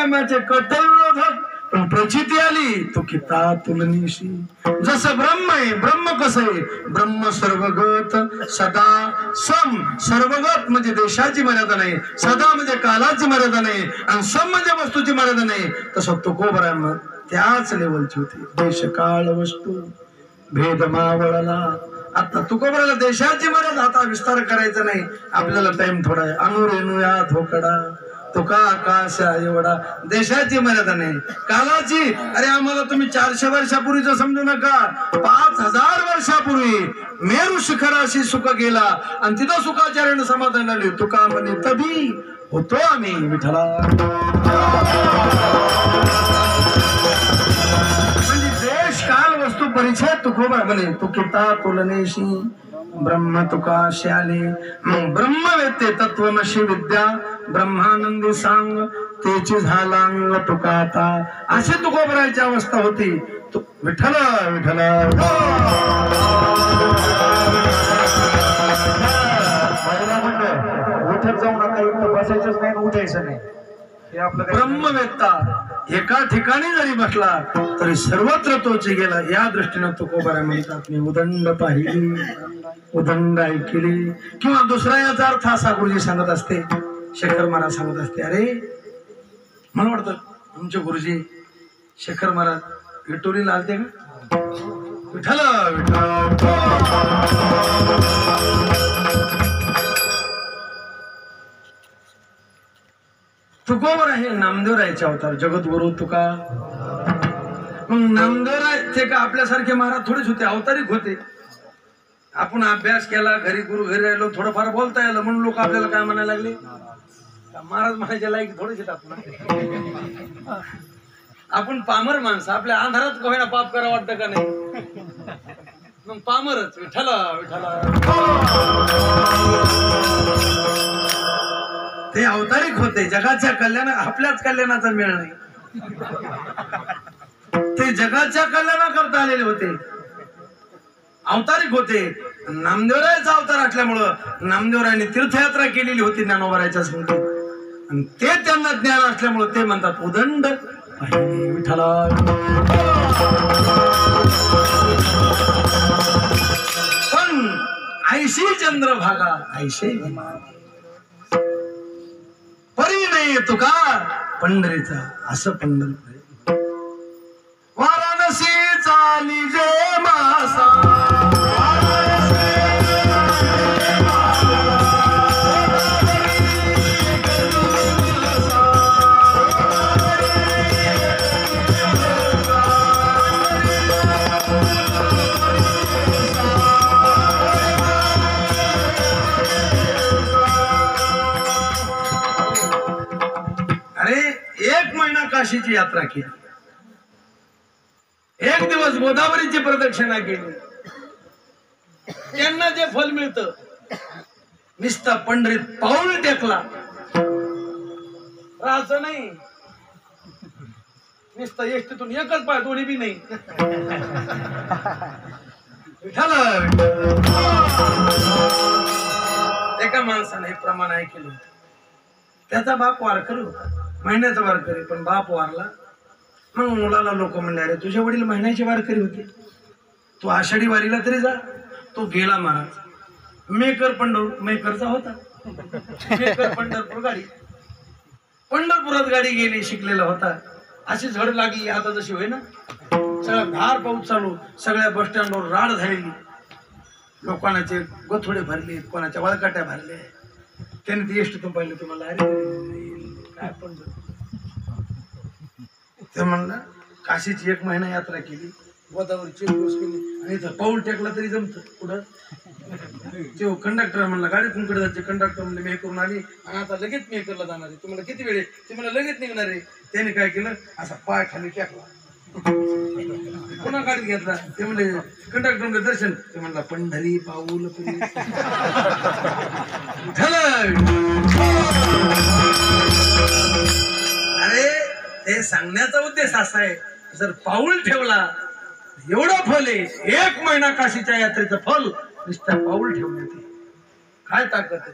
कोबरामाचे कट्टर विरोधक, पण प्रचिती आली तो किता तुलनीशी. जसं ब्रह्म आहे, ब्रह्म कसं आहे, ब्रह्म सर्वगत सदा सम. सर्वगत म्हणजे देशाची मर्यादा नाही, सदा म्हणजे कालाची मर्यादा नाही, आणि सम म्हणजे वस्तूची मर्यादा नाही. तसं तुकोबराम त्याच लेवलची होती. देश काळ वस्तू भेद मावळला. आता तुकोबराला देशाची मर्यादा, आता विस्तार करायचा नाही, आपल्याला टाइम थोडा आहे. अनुरेणू या धोकडा तुका आकाश एवढा. देशाची मर्यादा नाही, कालाची. अरे आम्हाला तुम्ही 400 वर्षापूर्वीच समजू नका. 5000 वर्षापूर्वी मेरू शिखराशी सुख गेला, आणि तिथं सुखाचार्यानं समाधान आले. तुका म्हणे तभी होतो आम्ही विठ्ठला. म्हणजे देश काल वस्तू परिचय तुकोबा म्हणे. तू किता तुलनेशी ब्रह्म तुका श्याले. मग ब्रह्म वेत्ते तत्वमशी विद्या ब्रह्मानंदी सांग तेची झालांग तुका आता. अशी तुकोबरायची अवस्था होती. विठ्ठल विठ्ठल उठत जाऊ नका, इकडं बसायचंच नाही, उठायचं नाही. हे आपलं ब्रह्मवेत्ता एका ठिकाणी जरी बसला तरी सर्वत्र तोच गेला. या दृष्टीनं तुकोबरा म्हणतात मी उदंड पाहिली, उदंड ऐकली. किंवा दुसरा याचा अर्थ असा गुरुजी सांगत असते, शेखर महाराज सांगत असते. अरे मला वाटतं आमचे गुरुजी शेखर महाराज विठोरीला आलते का? विठ्ठल विठ्ठल. तुकोबर आहे नामदेवरायचे अवतार, जगद्गुरु तुका. मग नामदेवराय का आपल्यासारखे महाराज थोडेच होते, अवतारिक होते. आपण अभ्यास केला, घरी गुरु घरी राहिलो, थोडंफार बोलता आलं म्हणून लोक आपल्याला काय म्हणायला लागले, महाराज म्हणायच्या लायक थोडेच येत आपण. आपण पामर माणसं, आपल्या अंधारात कोणाला पाप करा वाटतं का नाही, मग पामरच. विठ्ठला विठ्ठला. ते अवतारिक होते, जगाच्या कल्याण, आपल्याच कल्याणाचा मेळ नाही. ते जगाच्या कल्याणाकरता आलेले होते, अवतारिक होते. नामदेवरायचा अवतार असल्यामुळं नामदेवरायांनी तीर्थयात्रा केलेली होती ज्ञानोबरायच्या संगतीत, आणि ते त्यांना ज्ञान असल्यामुळं ते म्हणतात उदंड विठ्ठला. पण ऐशी चंद्रभागा ऐशी परी नाही तुका पंढरीचा. असं पंढरपूर वाराणसीचा निजे मासा. काशीची यात्रा केली, एक दिवस गोदावरीची प्रदक्षिणा केली. त्यांना जे फल मिळतं, निस्ता पंढरीत पाऊल टेकला राहायचं नाही, निस्ता एसटीतून एकच पाय, दोन्ही बी नाही. एका माणसाने एक प्रमाण ऐकलं होतं. त्याचा बाप वारकरी होता, महिन्याचा वारकरी, पण बाप वारला. मग मुलाला लोक म्हणले अरे तुझे वडील महिन्याचे वारकरी होते, तू आषाढी वारीला तरी जा. तो गेला महाराज. मेकर मेकरचा होता, मेकर पंढरपूर गाडी, पंढरपुरात गाडी गेली, शिकलेला होता. अशी झड लागली आता जशी होय ना, सगळा धार पाऊस चालू, सगळ्या बस स्टँडवर राड झालेली, लोकांचे गोथोडे भरले, कोणाच्या वळकाट्या भरल्या. त्याने ती एसटीतून पाहिलं, तुम्हाला अरे काय पण ते म्हणला काशीची 1 महिना यात्रा केली, गोदावरीची दिवस केली, आणि इथं पाऊल टेकला तरी जमत. कुठं ते कंडक्टर म्हणला गाडीतून कडे जायचे. कंडक्टर म्हणले मी हे करून आली आणि आता लगेच मी करला जाणार आहे, तुम्हाला किती वेळ आहे, ते मला लगेच निघणार आहे. त्याने काय केलं, असा पाय खाली टेकला, पुन्हा गाडीत घेतला. ते म्हणले कंडक्टर म्हणले दर्शन, ते म्हणला पंढरी पाऊल अरे हे सांगण्याचा उद्देश असा आहे, जर पाऊल ठेवला एवढं फल आहे. 1 महिना काशीच्या यात्रेचं फल नुसतं पाऊल ठेवण्यात. काय ताकद आहे.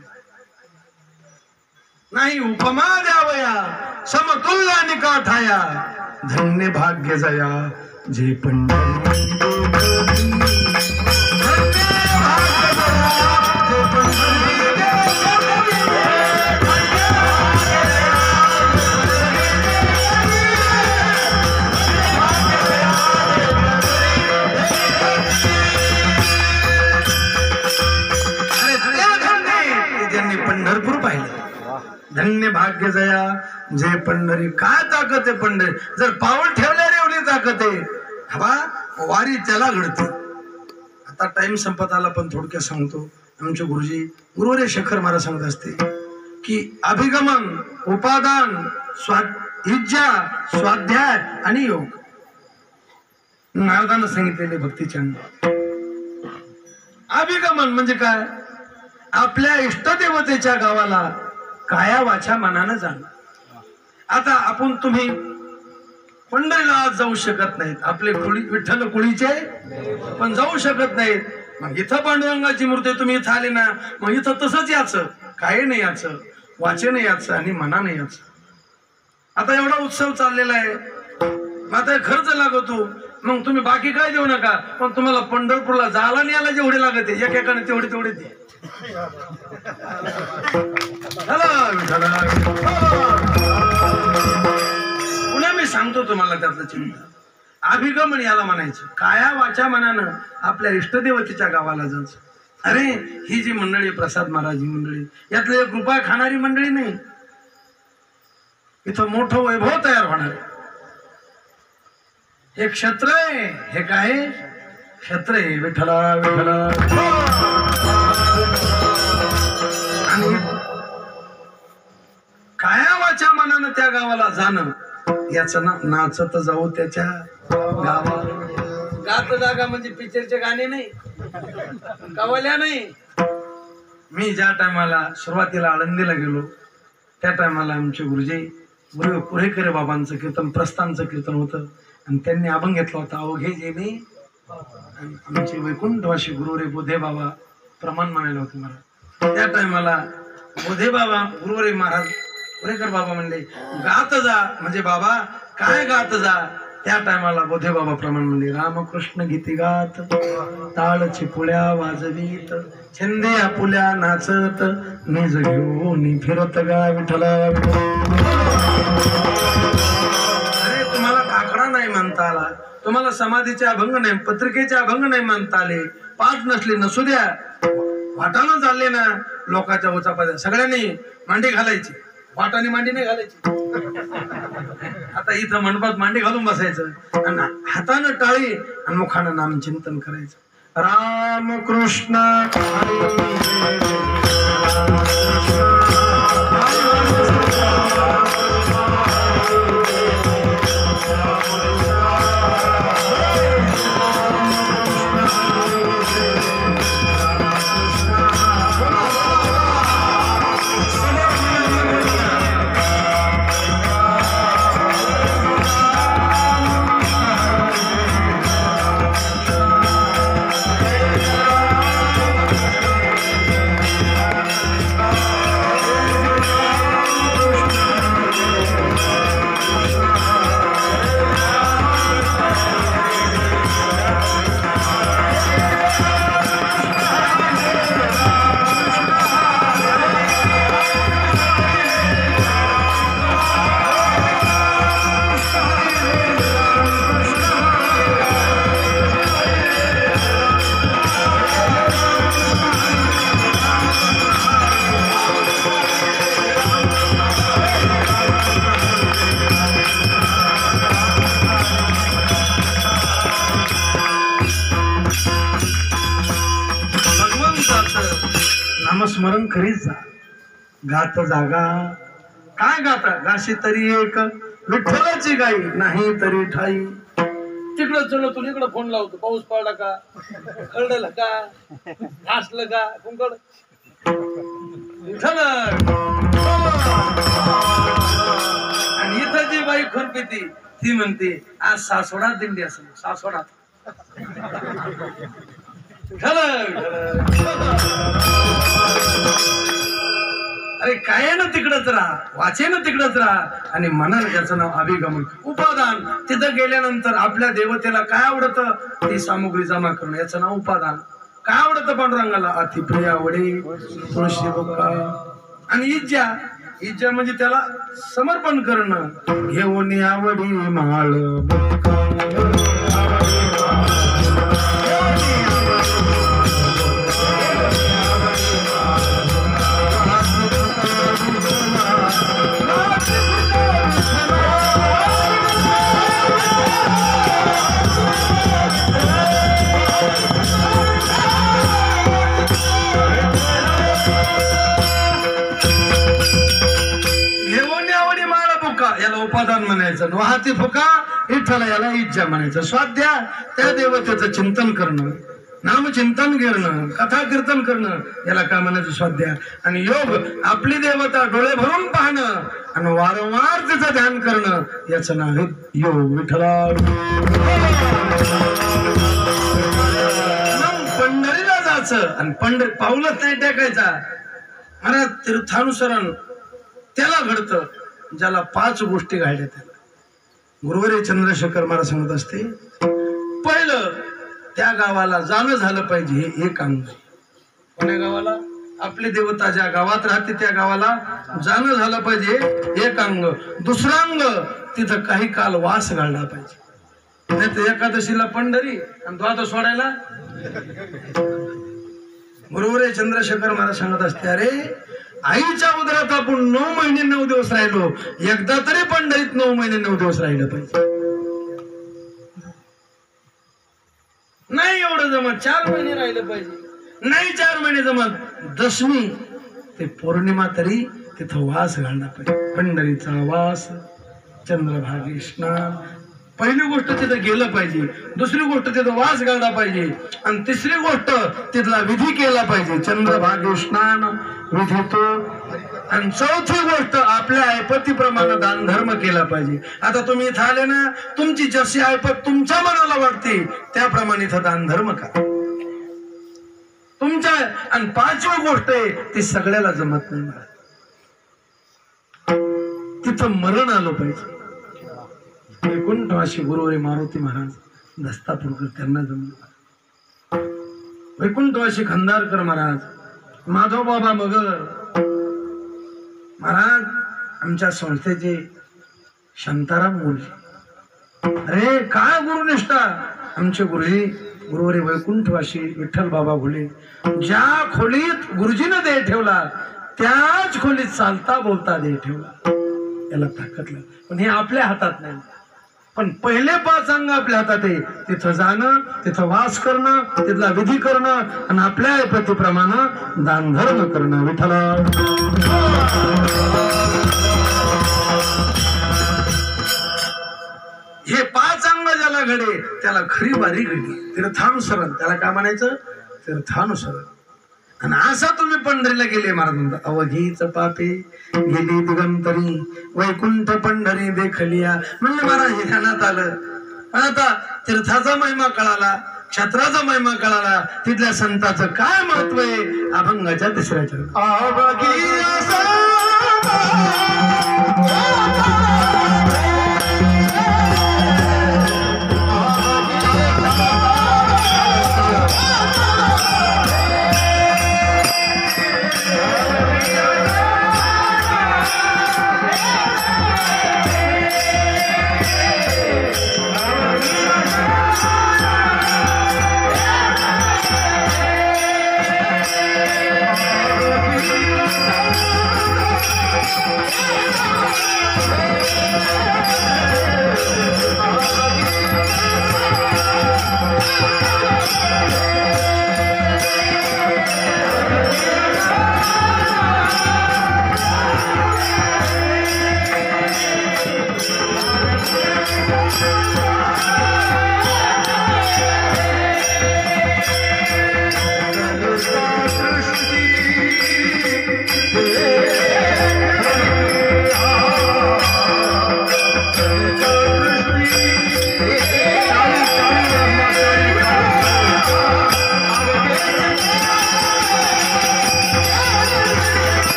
नाही उपमा द्यावया समतुल्य निकाठाया धन्य भाग्य जया जे पंढरी पंढरपूर पाहिलं धन्य भाग्य जया जे पंढरी. काय ताकद आहे पंढरी, जर पाऊल ठेवल्यावर एवढी ताकद आहे. हवा वारी त्याला घडते. आता टाइम संपत आला पण थोडक्यात सांगतो. आमचे गुरुजी गुरुवर्य शेखर महाराज सांगत असते की अभिगमन, उपादान, इच्छा, स्वाध्याय आणि योग नारदानं सांगितलेले भक्तीचंद. अभिगमन म्हणजे काय, आपल्या इष्टदेवतेच्या गावाला काया वाचा मनानं जाणं. आता आपण तुम्ही पंढरीला आज जाऊ शकत नाहीत, आपले विठ्ठल कुळीचे पण जाऊ शकत नाहीत. मग इथं पांडुरंगाची मूर्ती तुम्ही इथं आली ना, मग इथं तसंच याचं, काय नाही याचं, वाचे नाही याचं आणि मना नाही याचं. आता एवढा उत्सव चाललेला आहे, आता खर्च लागतो. मग तुम्ही बाकी काय देऊ नका, पण तुम्हाला पंढरपूरला जायला न्यायला जेवढे लागते एकेकाने तेवढे दे. पुन्हा मी सांगतो तुम्हाला त्यातलं चिंता. अभिगमन याला म्हणायचं, काया वाचा मनानं आपल्या इष्टदेवतेच्या गावाला जायचं. अरे ही जी मंडळी, प्रसाद महाराज मंडळी, यातलं एक रुपया खाणारी मंडळी नाही. इथं मोठं वैभव तयार होणार. हे क्षत्र आहे, हे काय क्षत्र आहे, विठ्ठला विठ्ठला. आणि काया वाच्या मनानं त्या गावाला जाणं, याचं नाचत जाऊ त्याच्या गावाला. गात जागा म्हणजे पिक्चरचे गाणे नाही, कवल्या नाही. मी ज्या टायमाला सुरुवातीला आळंदीला गेलो त्या टायमाला आमचे गुरुजी गुरु पुरेकर बाबांचं कीर्तन, प्रस्थानचं कीर्तन होतं आणि त्यांनी अभंग घेतला होता, अवघे जे मी. आमचे वैकुंठवासी गुरु रे बोधे बाबा प्रमाण म्हणायला होते मला. त्या टायमाला बोधे बाबा, गुरुवरे महाराज पुरेकर बाबा म्हणले गात जा, म्हणजे बाबा काय गात जा. त्या टायमाला बोधे बाबा प्रमाण म्हणले, रामकृष्ण गीती गात, ताळ चिपुळ्या वाजवीत, छंदे आपुल्या नाचत, निज घेऊन फिरत गा विठ्ठला. अरे तुम्हाला काकडा नाही म्हणता आला, तुम्हाला समाधीचे अभंग नाही, पत्रिकेचे अभंग नाही म्हणता आले, पाच नसले नसू द्या, वाटानं चालले ना लोकांच्या उचापाच्या, सगळ्यांनी मांडी घालायची, वाटाने मांडी नाही घालायची. आता इथं मंडपात मांडी घालून बसायचं आणि हातानं टाळी आणि मुखानं नाम चिंतन करायचं. राम कृष्ण नामस्मरण करीत जा. गात जागा काय गाता, गाशी तरी एक विठ्ठलाची गाई, नाही तरी ठाई. तिकडं चलो तू इकडं फोन लावतो, पाऊस पडला का, खरडलं का, घासलं का, कुंकड आणि इथं जी बाई खुरपीती ती म्हणते आज सासवडात दिंडी असेल, सासवडात. अरे काय ना तिकडच राहा, वाचे ना तिकडच राहा आणि मनाला त्याचं नाव अभिगमन. उपादान तिथं गेल्यानंतर आपल्या देवतेला काय आवडतं ती सामुग्री जमा करणं, याचं नाव उपादान. काय आवडतं पांडुरंगाला? अतिप्रिय आवडे तुळशी बुक्का. आणि इज्जा, इज्जा म्हणजे त्याला समर्पण करणं. घेऊन आवडी माळ बुक्का. याला उपादान म्हणायचं. वाहती फुका विठ्ठला याला इच्छा म्हणायचं. स्वाध्या त्या देवतेचं चिंतन करणं, नामचिंतन करणं, कथा कीर्तन करणं, याला काय म्हणायचं? स्वाध्या. आणि योग आपली देवता डोळे भरून पाहणं आणि वारंवार तिचं ध्यान करणं, याचं नाव आहे योग. विठ्ठला. पंढरीला जायचं आणि पंढरी पाऊलच नाही टाकायचा. महाराज तीर्थानुसरण त्याला घडतं ज्याला 5 गोष्टी घडल्या. त्याला गुरुवारी चंद्रशेखर महाराज सांगत असते, पहिलं त्या गावाला जाणं झालं पाहिजे, हे एक अंग. कोण्या गावाला? आपली देवता ज्या गावात राहते त्या गावाला जाणं झालं पाहिजे, एक अंग. दुसरं अंग, तिथं काही काल वास घालला पाहिजे. नाही तर एकादशीला पंढरी आणि द्वादश सोडायला. गुरुवारी चंद्रशेखर महाराज सांगत असते, अरे आईच्या उदरात आपण 9 महिने 9 दिवस राहिलो, एकदा तरी पंढरीत 9 महिने 9 दिवस राहिलं पाहिजे. नाही एवढं जमत, 4 महिने राहिलं पाहिजे. नाही 4 महिने जमत, दशमी ते पौर्णिमा तरी तिथं वास घालला पाहिजे. पंढरीचा वास, चंद्रभागी स्नान. पहिली गोष्ट तिथं गेलं पाहिजे, दुसरी गोष्ट तिथं वास घालला पाहिजे, आणि तिसरी गोष्ट तिथला विधी केला पाहिजे. चंद्रभागी स्नान विधी तो. आणि चौथी गोष्ट आपल्या ऐपतीप्रमाणे दान धर्म केला पाहिजे. आता तुम्ही इथं आले ना, तुमची जशी ऐपत तुमच्या मनाला वाटते त्याप्रमाणे इथं दान धर्म करा तुमच्या. आणि 5वी गोष्ट आहे ती सगळ्याला जमत नाही. तिथं मरण आलं पाहिजे. वैकुंठवासी गुरुवारी मारुती महाराज दस्तापूरकर त्यांना जमलं. वैकुंठवासी खंदारकर महाराज, माधव बाबा मगर महाराज, आमच्या संस्थेचे शांताराम गुरुजी. अरे काय गुरुनिष्ठा! आमचे गुरुजी गुरुवारी वैकुंठवासी विठ्ठल बाबा घुले. ज्या खोलीत गुरुजीनं देह ठेवला त्याच खोलीत चालता बोलता देह ठेवला. याला ताकद लागली. पण हे आपल्या हातात नाही. पण पहिले 5 अंग आपल्या हातात आहे. तिथं जाणं, तिथं वास करणं, तिथला विधी करणं आणि आपल्या ऐपतीप्रमाणे दान धर्म करणं. विठ्ठला. हे 5 अंग ज्याला घडे त्याला खरी बारी घडली. तीर्थानुसरण, त्याला काय म्हणायचं? तीर्थानुसरण. आणि असा तुम्ही पंढरीला गेले. महाराज म्हणतात, अवधीच पापे गेली दिगंतरी, वैकुंठ पंढरी देखलिया. म्हणजे महाराज हे ध्यानात आलं. पण आता तीर्थाचा महिमा कळाला, क्षत्राचा महिमा कळाला, तिथल्या संताचं काय महत्व आहे. अभंगाच्या 3ऱ्या चरणात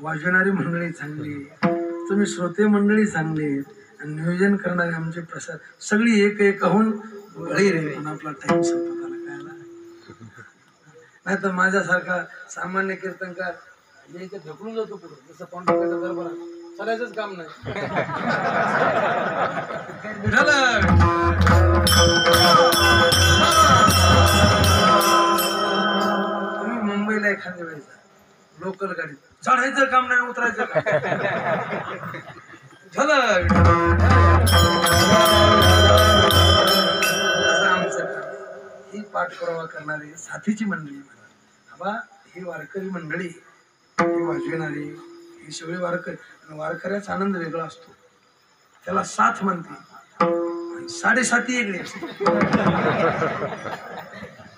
वाजवणारी मंडळी चांगली, तुम्ही श्रोते मंडळी चांगले, आणि नियोजन करणारे आमचे प्रसाद सगळी एक एक होऊन गळी रे. पण आपला टाइम संपत आला काय नाही तर माझ्यासारखा सामान्य कीर्तनकार इथे ढकलून जातो पुढे, जसं पांडुरंगाच्या दरबारात चालायचंच काम नाही. तुम्ही मुंबईला एखाद्या वेळेस लोकल गाडीत चढायचं काम नाही, उतरायचं काम झालं. असं आमचं ही पाठपुरावा करणारी साथीची मंडळी म्हणा, ही वारकरी मंडळी, ही वाजविणारी, ही सगळी वारकरी. वारकऱ्याचा आनंद वेगळा असतो, त्याला साथ म्हणते, साडेसाती वेगळी असते.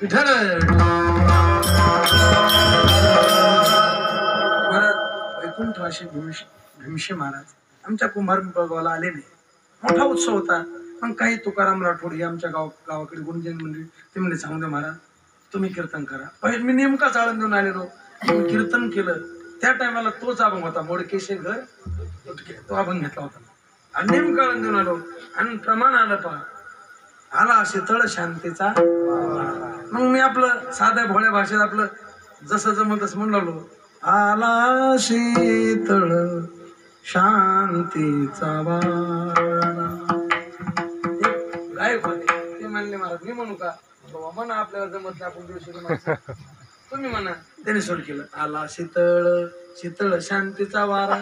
विठ्ठल महाराज वैकुंठवासी भीमशे महाराज आमच्या कुंभार विभागाला आले नाही. मोठा उत्सव होता. मग काही तुकाराम राठोड आमच्या गावाकडे गुरुजन मंडळी ते म्हणजे सांगू दे महाराज तुम्ही कीर्तन करा. पहिले मी नेमकाच आळंद देऊन आलेलो, कीर्तन केलं. त्या टायमाला तोच अभंग होता, मोडकेशे घर तो अभंग घेतला होता. आणि नेमका आळंद देऊन आलो आणि प्रमाण आलं पहा, आला शीतळ शांतीचा. मग मी आपलं साध्या भोळ्या भाषेत आपलं जसं जमत तसं म्हणलो, आला शीतळ शांतीचा वारा. गायक होते ते म्हणले महाराज मी म्हणू का? बाबा म्हणा, आपल्याला जमत नाही, आपण दिवशी तुम्ही म्हणा. त्याने सुरू केलं, आला शीतळ शीतळ शांतीचा वारा.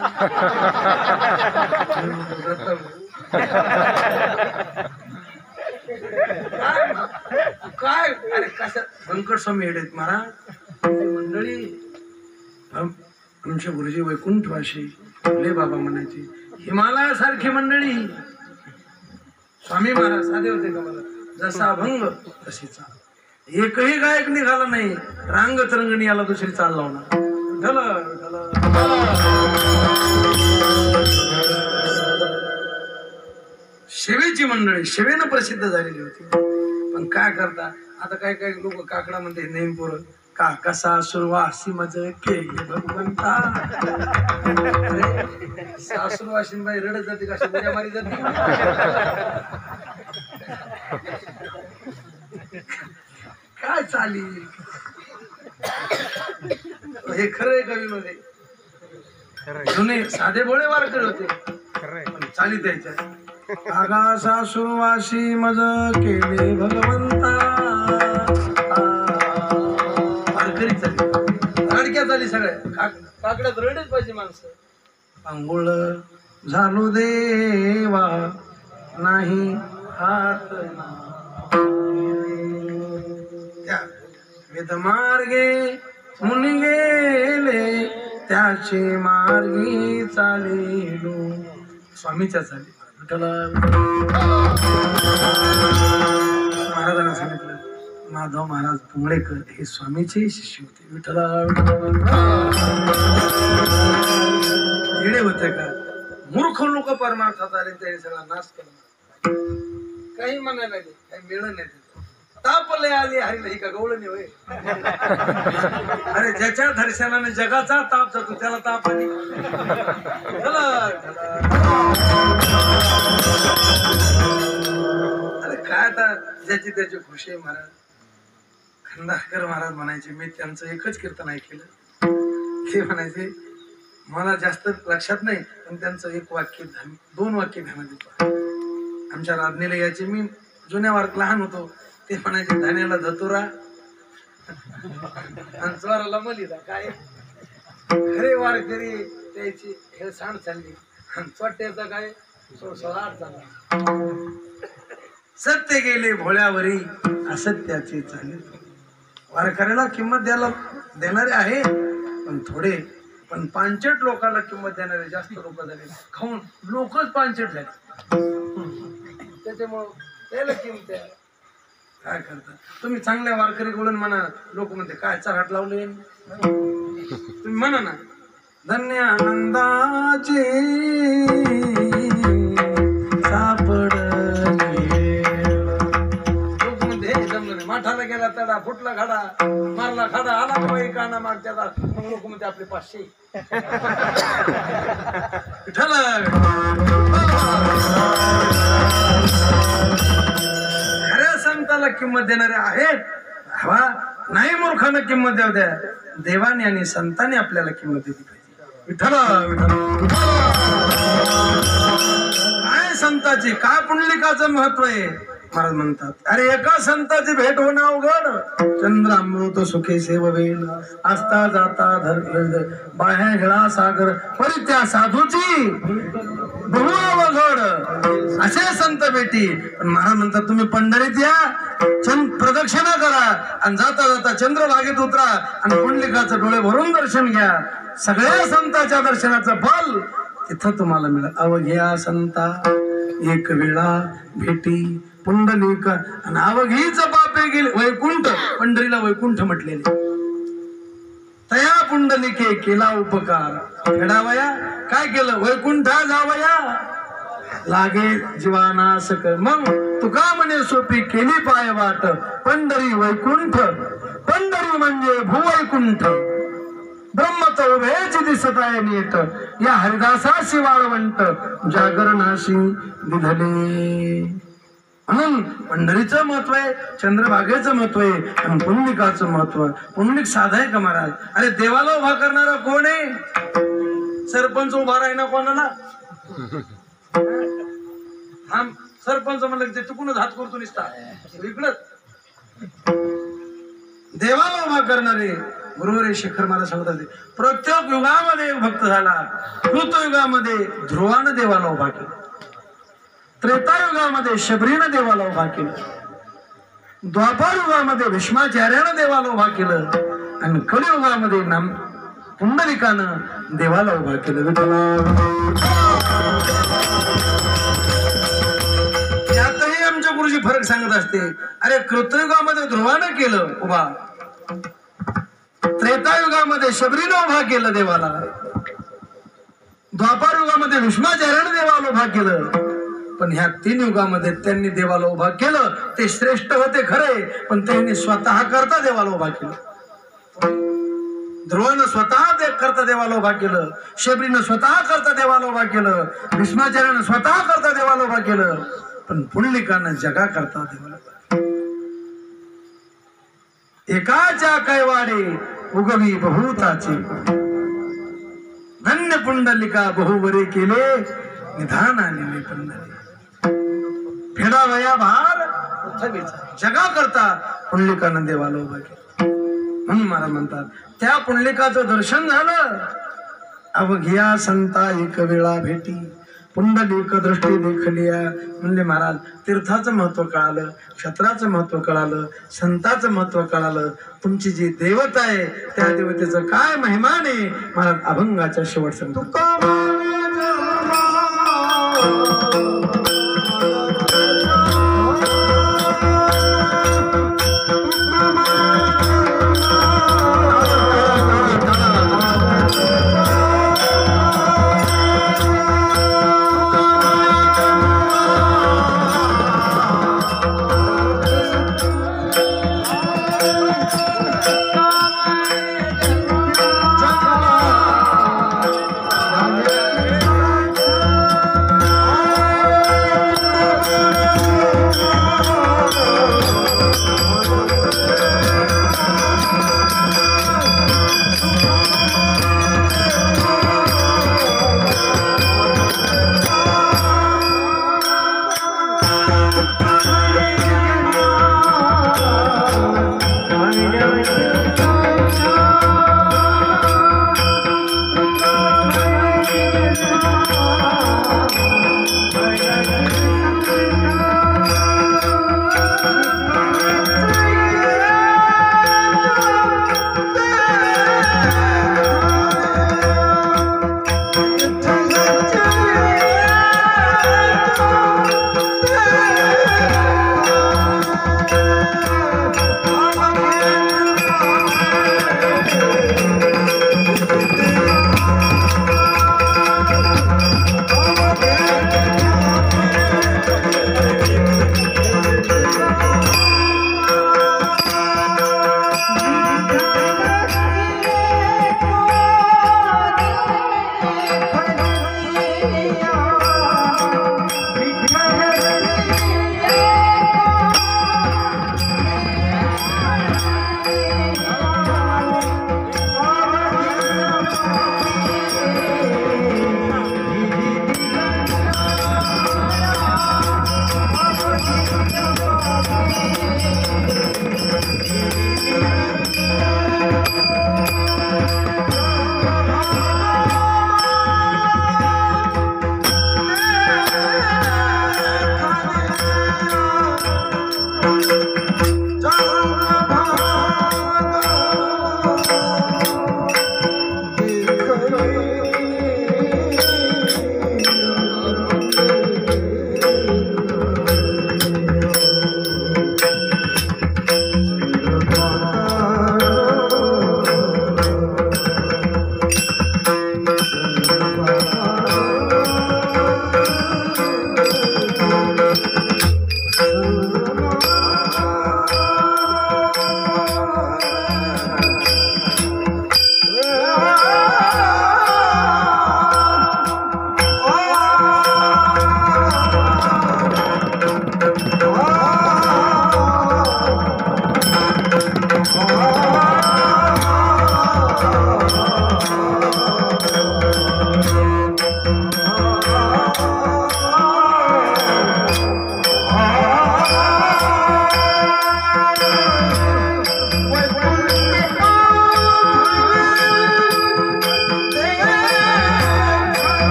काय अरे कशा व्यंकट स्वामी हेडेत महाराज मंडळी. आमचे गुरुजी वैकुंठवासी भोले बाबा म्हणायचे, हिमालयासारखी मंडळी. स्वामी महाराज साधे होते का मला, जसा अभंग तशी चाल. एकही गायक निघाला नाही, रांग तरंगणी याला दुसरी चाल लावणार. शिवेची मंडळी शिवेनं प्रसिद्ध झालेली होती. पण काय करता आता, काय काय लोक काकडा म्हणते नेमपोर का कसा सुरवासी मज केले भगवंता. सासूरवाशीन बाई रडत जाते का उड्या मारी जाते. काय चाली हे खरंय कवी मध्ये जुने साधे भोळे वारकरी होते, चाली द्यायच्या. आगा सासूरवाशी मज केले भगवंता. वारकरी चाली, रडक्या चाली सगळ्या. काकड्यात रडच पाहिजे माणसं. आंघोळ झालो देवा नाही हात वेदमार्गे मुनी गेले त्याचे मार्गी चालेलो. स्वामीच्या चाली महाराजांना सांगितलं, माधव महाराज पुंगळेकर हे स्वामीचे शिष्य होते. विठ्ठला येडे होते का? मूर्ख लोक परमार्थात आले, त्याने सगळा नाश केला. काही म्हणायला लागले, काही मिळलं नाही. तापले आली हरिला ही का गवळणी होय. अरे ज्याच्या दर्शनाने जगाचा ताप जातो त्याला ताप आली. अरे काय आता ज्याची त्याची खुशी आहे. महाराज खंडाळकर महाराज म्हणायचे, मी त्यांचं एकच कीर्तन ऐकलं. ते म्हणायचे मला जास्त लक्षात नाही, पण त्यांचं एक वाक्य दोन वाक्य ध्यानात येतो. आमच्या राजनीला याचे मी जुन्या वारक लहान होतो. ते म्हणायचे धान्याला धतुरा आणि ज्वाराला मलिदा. काय खरे वारकरी त्याची हे सांड चालली आणि चोट्याचा काय सोळाट चालला. सत्य गेले भोळ्यावरी असत्याचे चालले. वारकऱ्याला किंमत द्यायला देणारे आहे पण थोडे, पण पांचट लोकांना किंमत देणारे जास्त लोक झाले. खाऊन लोकच पांचट झाले, त्याच्यामुळं त्याला किंमत आहे. काय करता तुम्ही चांगल्या वारकरी बोलून म्हणा, लोक म्हणते काय चराट लावले. तुम्ही म्हणा ना, धन्य आनंदाचे सापडले. लोक म्हणते हे जमलं नाही, माठाला गेला तडा घडा फुटला घडा मारला खाडा आला बाई काना माग त्याला मग लोक म्हणते आपले 500 विठ्ठल खऱ्या संताला किंमत देणारे आहेत हवा नाही मूर्खांना किंमत द्याव द्या देवाने आणि संतांनी आपल्याला किंमत दिली पाहिजे विठ्ठल काय संताची काय पुंडलिकाचं महत्व आहे महाराज म्हणतात अरे एका संताची भेट होणं अवघड चंद्र अमृत सुखे सेववेल असता जाता धर बाह्य हिळा सागर परी त्या साधूची बहु अवघड असे संत भेटी पण महाराज म्हणतात तुम्ही पंढरीत या प्रदक्षिणा करा आणि जाता जाता चंद्रभागेत उतरा आणि पुंडलिकाचं डोळे भरून दर्शन घ्या सगळ्या संतांच्या दर्शनाचं फल तिथं तुम्हाला मिळेल अवघ्या संता एक वेळा भेटी पुंडलिक आणि अवघीच पापे गेले वैकुंठ पंढरीला वैकुंठ म्हटलेले तया पुंडलिके केला उपकार फेडावया काय केलं वैकुंठा जावया लागे जीवानास कर मग तुका म्हणे सोपी केली पाय वाट पंढरी वैकुंठ पंढरी म्हणजे भूवैकुंठ ब्रह्मत उभेच दिसत आहे नीट या हरिदासाशी वाळवंट जागरणाशी विधले म्हणून पंढरीचं महत्व आहे चंद्रभागेचं महत्व आहे आणि पुंडलिकाचं महत्व पुंडलिक साधा आहे का महाराज अरे देवाला उभा करणारा कोण आहे सरपंच उभा राही ना कोणाला हा सरपंच म्हणलं ते चुकूनच हात करतो निसता इकडच देवाला उभा करणारे बरोबर आहे शेखर मला सांगतात प्रत्येक युगामध्ये एक भक्त झाला कृतयुगामध्ये ध्रुवानं देवाला उभा केला त्रेतायुगामध्ये शबरीनं देवाला उभा केलं द्वापार युगामध्ये भीष्माचार्यानं देवाला उभा केलं आणि कलियुगामध्ये पुंडलिकानं देवाला उभा केलं यातही आमच्या गुरुजी फरक सांगत असते अरे कृतयुगामध्ये ध्रुवानं केलं उभा त्रेतायुगामध्ये शबरीनं उभा केलं देवाला द्वापार युगामध्ये भीष्माचार्यानं देवाला उभा केलं पण ह्या 3 युगामध्ये त्यांनी देवाला उभा केलं ते श्रेष्ठ होते खरे पण त्यांनी स्वतः करता देवाला उभा केलं ध्रुवानं स्वतः करता देवाला उभा केलं शबरीनं स्वतः करता देवाला उभा केलं भीष्माचार्यानं स्वतः करता देवाला उभा केलं पण पुंडलिकानं जगा करता देवाला एकाच्या कैवाडे उगवी बहुताचे धन्य पुंडलिका बहुबरे केले निधान आलेले पंढरी फेडावया भार जगा करता पुंडलिकानं देवाला उभा केला म्हणून मला म्हणतात त्या पुंडलिकाचं दर्शन झालं अवघ्या संता एक वेळा भेटी पुंडलिक दृष्टी देखलिया म्हणले महाराज तीर्थाचं महत्व कळालं क्षत्राचं महत्व कळालं संताचं महत्व कळालं तुमची जी देवता आहे त्या देवतेचं काय महिमान आहे महाराज अभंगाच्या शेवट सांगतो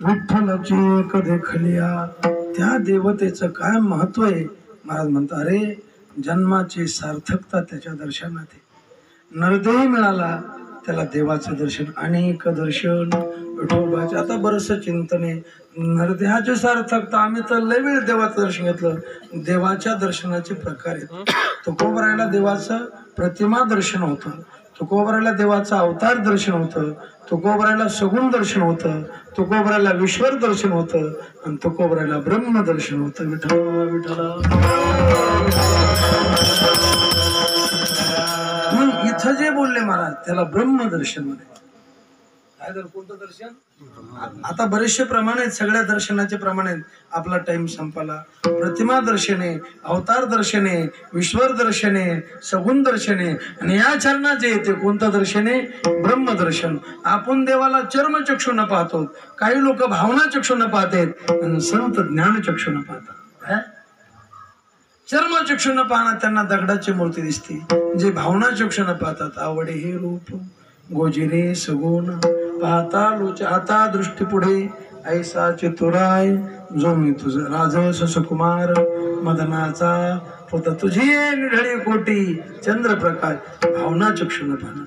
विठ्ठलाची एक देखलिया त्या देवतेचं काय महत्व आहे. महाराज म्हणतात अरे जन्माची सार्थकता त्याच्या दर्शनात आहे. नरदेह मिळाला त्याला देवाचं दर्शन, अनेक दर्शन विठोबाचे. आता बरंच चिंतन आहे नरदेहाची सार्थकता. आम्ही तर लय वेळ देवाचं दर्शन घेतलं. देवाच्या दर्शनाचे प्रकार आहेत. तुकोबरायला देवाचं प्रतिमा दर्शन होतं, तुकोबरायला देवाचं अवतार दर्शन होतं, तुकोबरायला सगुण दर्शन होतं, तुकोबरायला विश्वर दर्शन होतं आणि तुकोबरायला ब्रह्म दर्शन होतं. विठ्ठल विठ्ठल. मग इथं जे बोलले महाराज त्याला ब्रह्म दर्शन म्हणे. काय कोणतं दर्शन? आता बरेचसे प्रमाण आहेत, सगळ्या दर्शनाचे प्रमाण आहेत. आपला टाइम संपला. प्रतिमा दर्शने, अवतार दर्शने, विश्वर दर्शने, सगुण दर्शने आणि या चरणाचे येते कोणतं दर्शने? ब्रह्म दर्शन. आपण देवाला चर्मचक्षुने पाहतो, काही लोक भावना चक्षुने पाहतात आणि संत ज्ञान चक्षुने पाहतात. चर्मचक्षुने पाहणार त्यांना दगडाची मूर्ती दिसते. जे भावना चक्षुने पाहतात आवडे हे रूप गोजिरे सगुण पाहता लोचाता दृष्टी पुढे ऐसा चतुराय जो मी तुझ राजस सुकुमार मदनाचा पुत तुझी निढळे कोटी चंद्रप्रकाश. भावना चक्षुन पाहणं.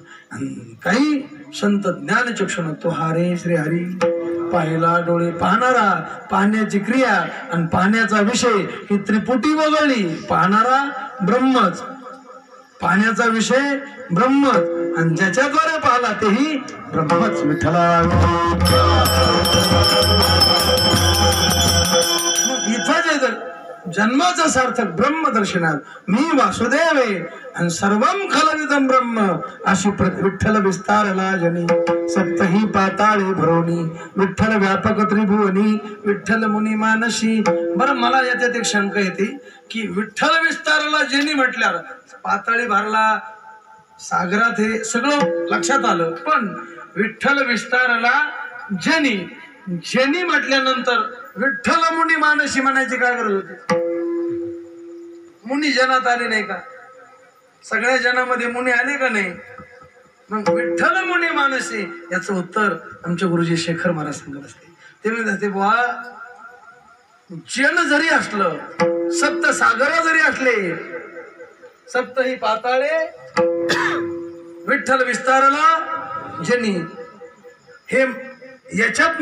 काही संत ज्ञान चक्षुन तो हारे श्री हरी पाहिला डोळे पाहणारा, पाहण्याची क्रिया आणि पाहण्याचा विषय ही त्रिपुटी वगळली. पाहणारा ब्रह्मच, पाहण्याचा विषय ब्रह्मच आणि ज्याच्याद्वारे पाहला तेही ब्रह्मच. विठ्ठला. मग इथं जे जन्माचं सार्थक ब्रह्म दर्शनात मी वासुदेव आहे आणि सर्वम खलविदम ब्रह्म अशी विठ्ठल विस्तारला जनी सप्तही पाताळे भरोनी विठ्ठल व्यापक त्रिभुवनी विठ्ठल मुनी मानसी. बरं मला याच्यात एक शंका येते की विठ्ठल विस्तारला जनी म्हटल्यावर पाताळी भरला सागरात हे सगळं लक्षात आलं, पण विठ्ठल विस्तारला जनी जनी म्हटल्यानंतर विठ्ठल मुनी मानसी म्हणायची काय गरज होती? मुनी जनात आले नाही का? सगळ्या जनामध्ये मुनी आले का नाही? मग विठ्ठल मुनी मानसी याचं उत्तर आमचे गुरुजी शेखर महाराज सांगत असते. ते म्हणते बुवा जन जरी असलं, सप्त सागर जरी असले, सप्त ही पाताळे विठ्ठल विस्तारला जनी हे याच्यात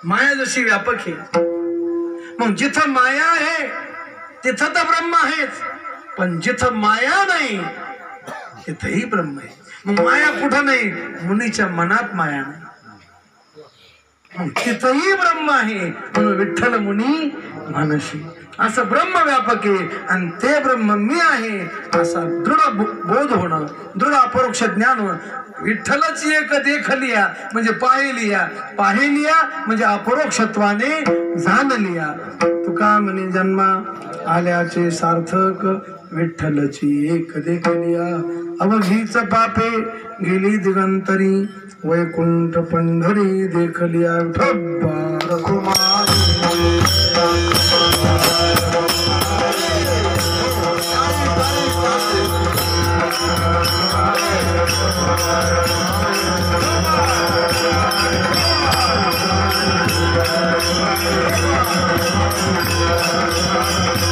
माया जशी व्यापक आहे. मग जिथं माया आहे तिथं तर ब्रह्म आहेच, पण जिथं माया नाही तिथंही ब्रह्म आहे. मग माया कुठं नाही? मुनीच्या मनात माया नाही, मग तिथंही ब्रह्म आहे. म्हणून विठ्ठल मुनी मानसी असं ब्रह्म व्यापक आहे आणि ते ब्रह्म मी आहे असा दृढ बोध होणं, दृढ अपरोक्ष ज्ञान होणं. विठ्ठलची एक देखलिया म्हणजे पाहिलिया, पाहिलिया म्हणजे अपरोक्षत्वाने जाणलिया. तुका म्हणे जन्मा आल्याचे सार्थक विठ्ठलची एक देखलिया. अवघीच पापे गेली दिगंतरी वैकुंठ पंढरी देखलिया. ठब्बा Kumar Thank you.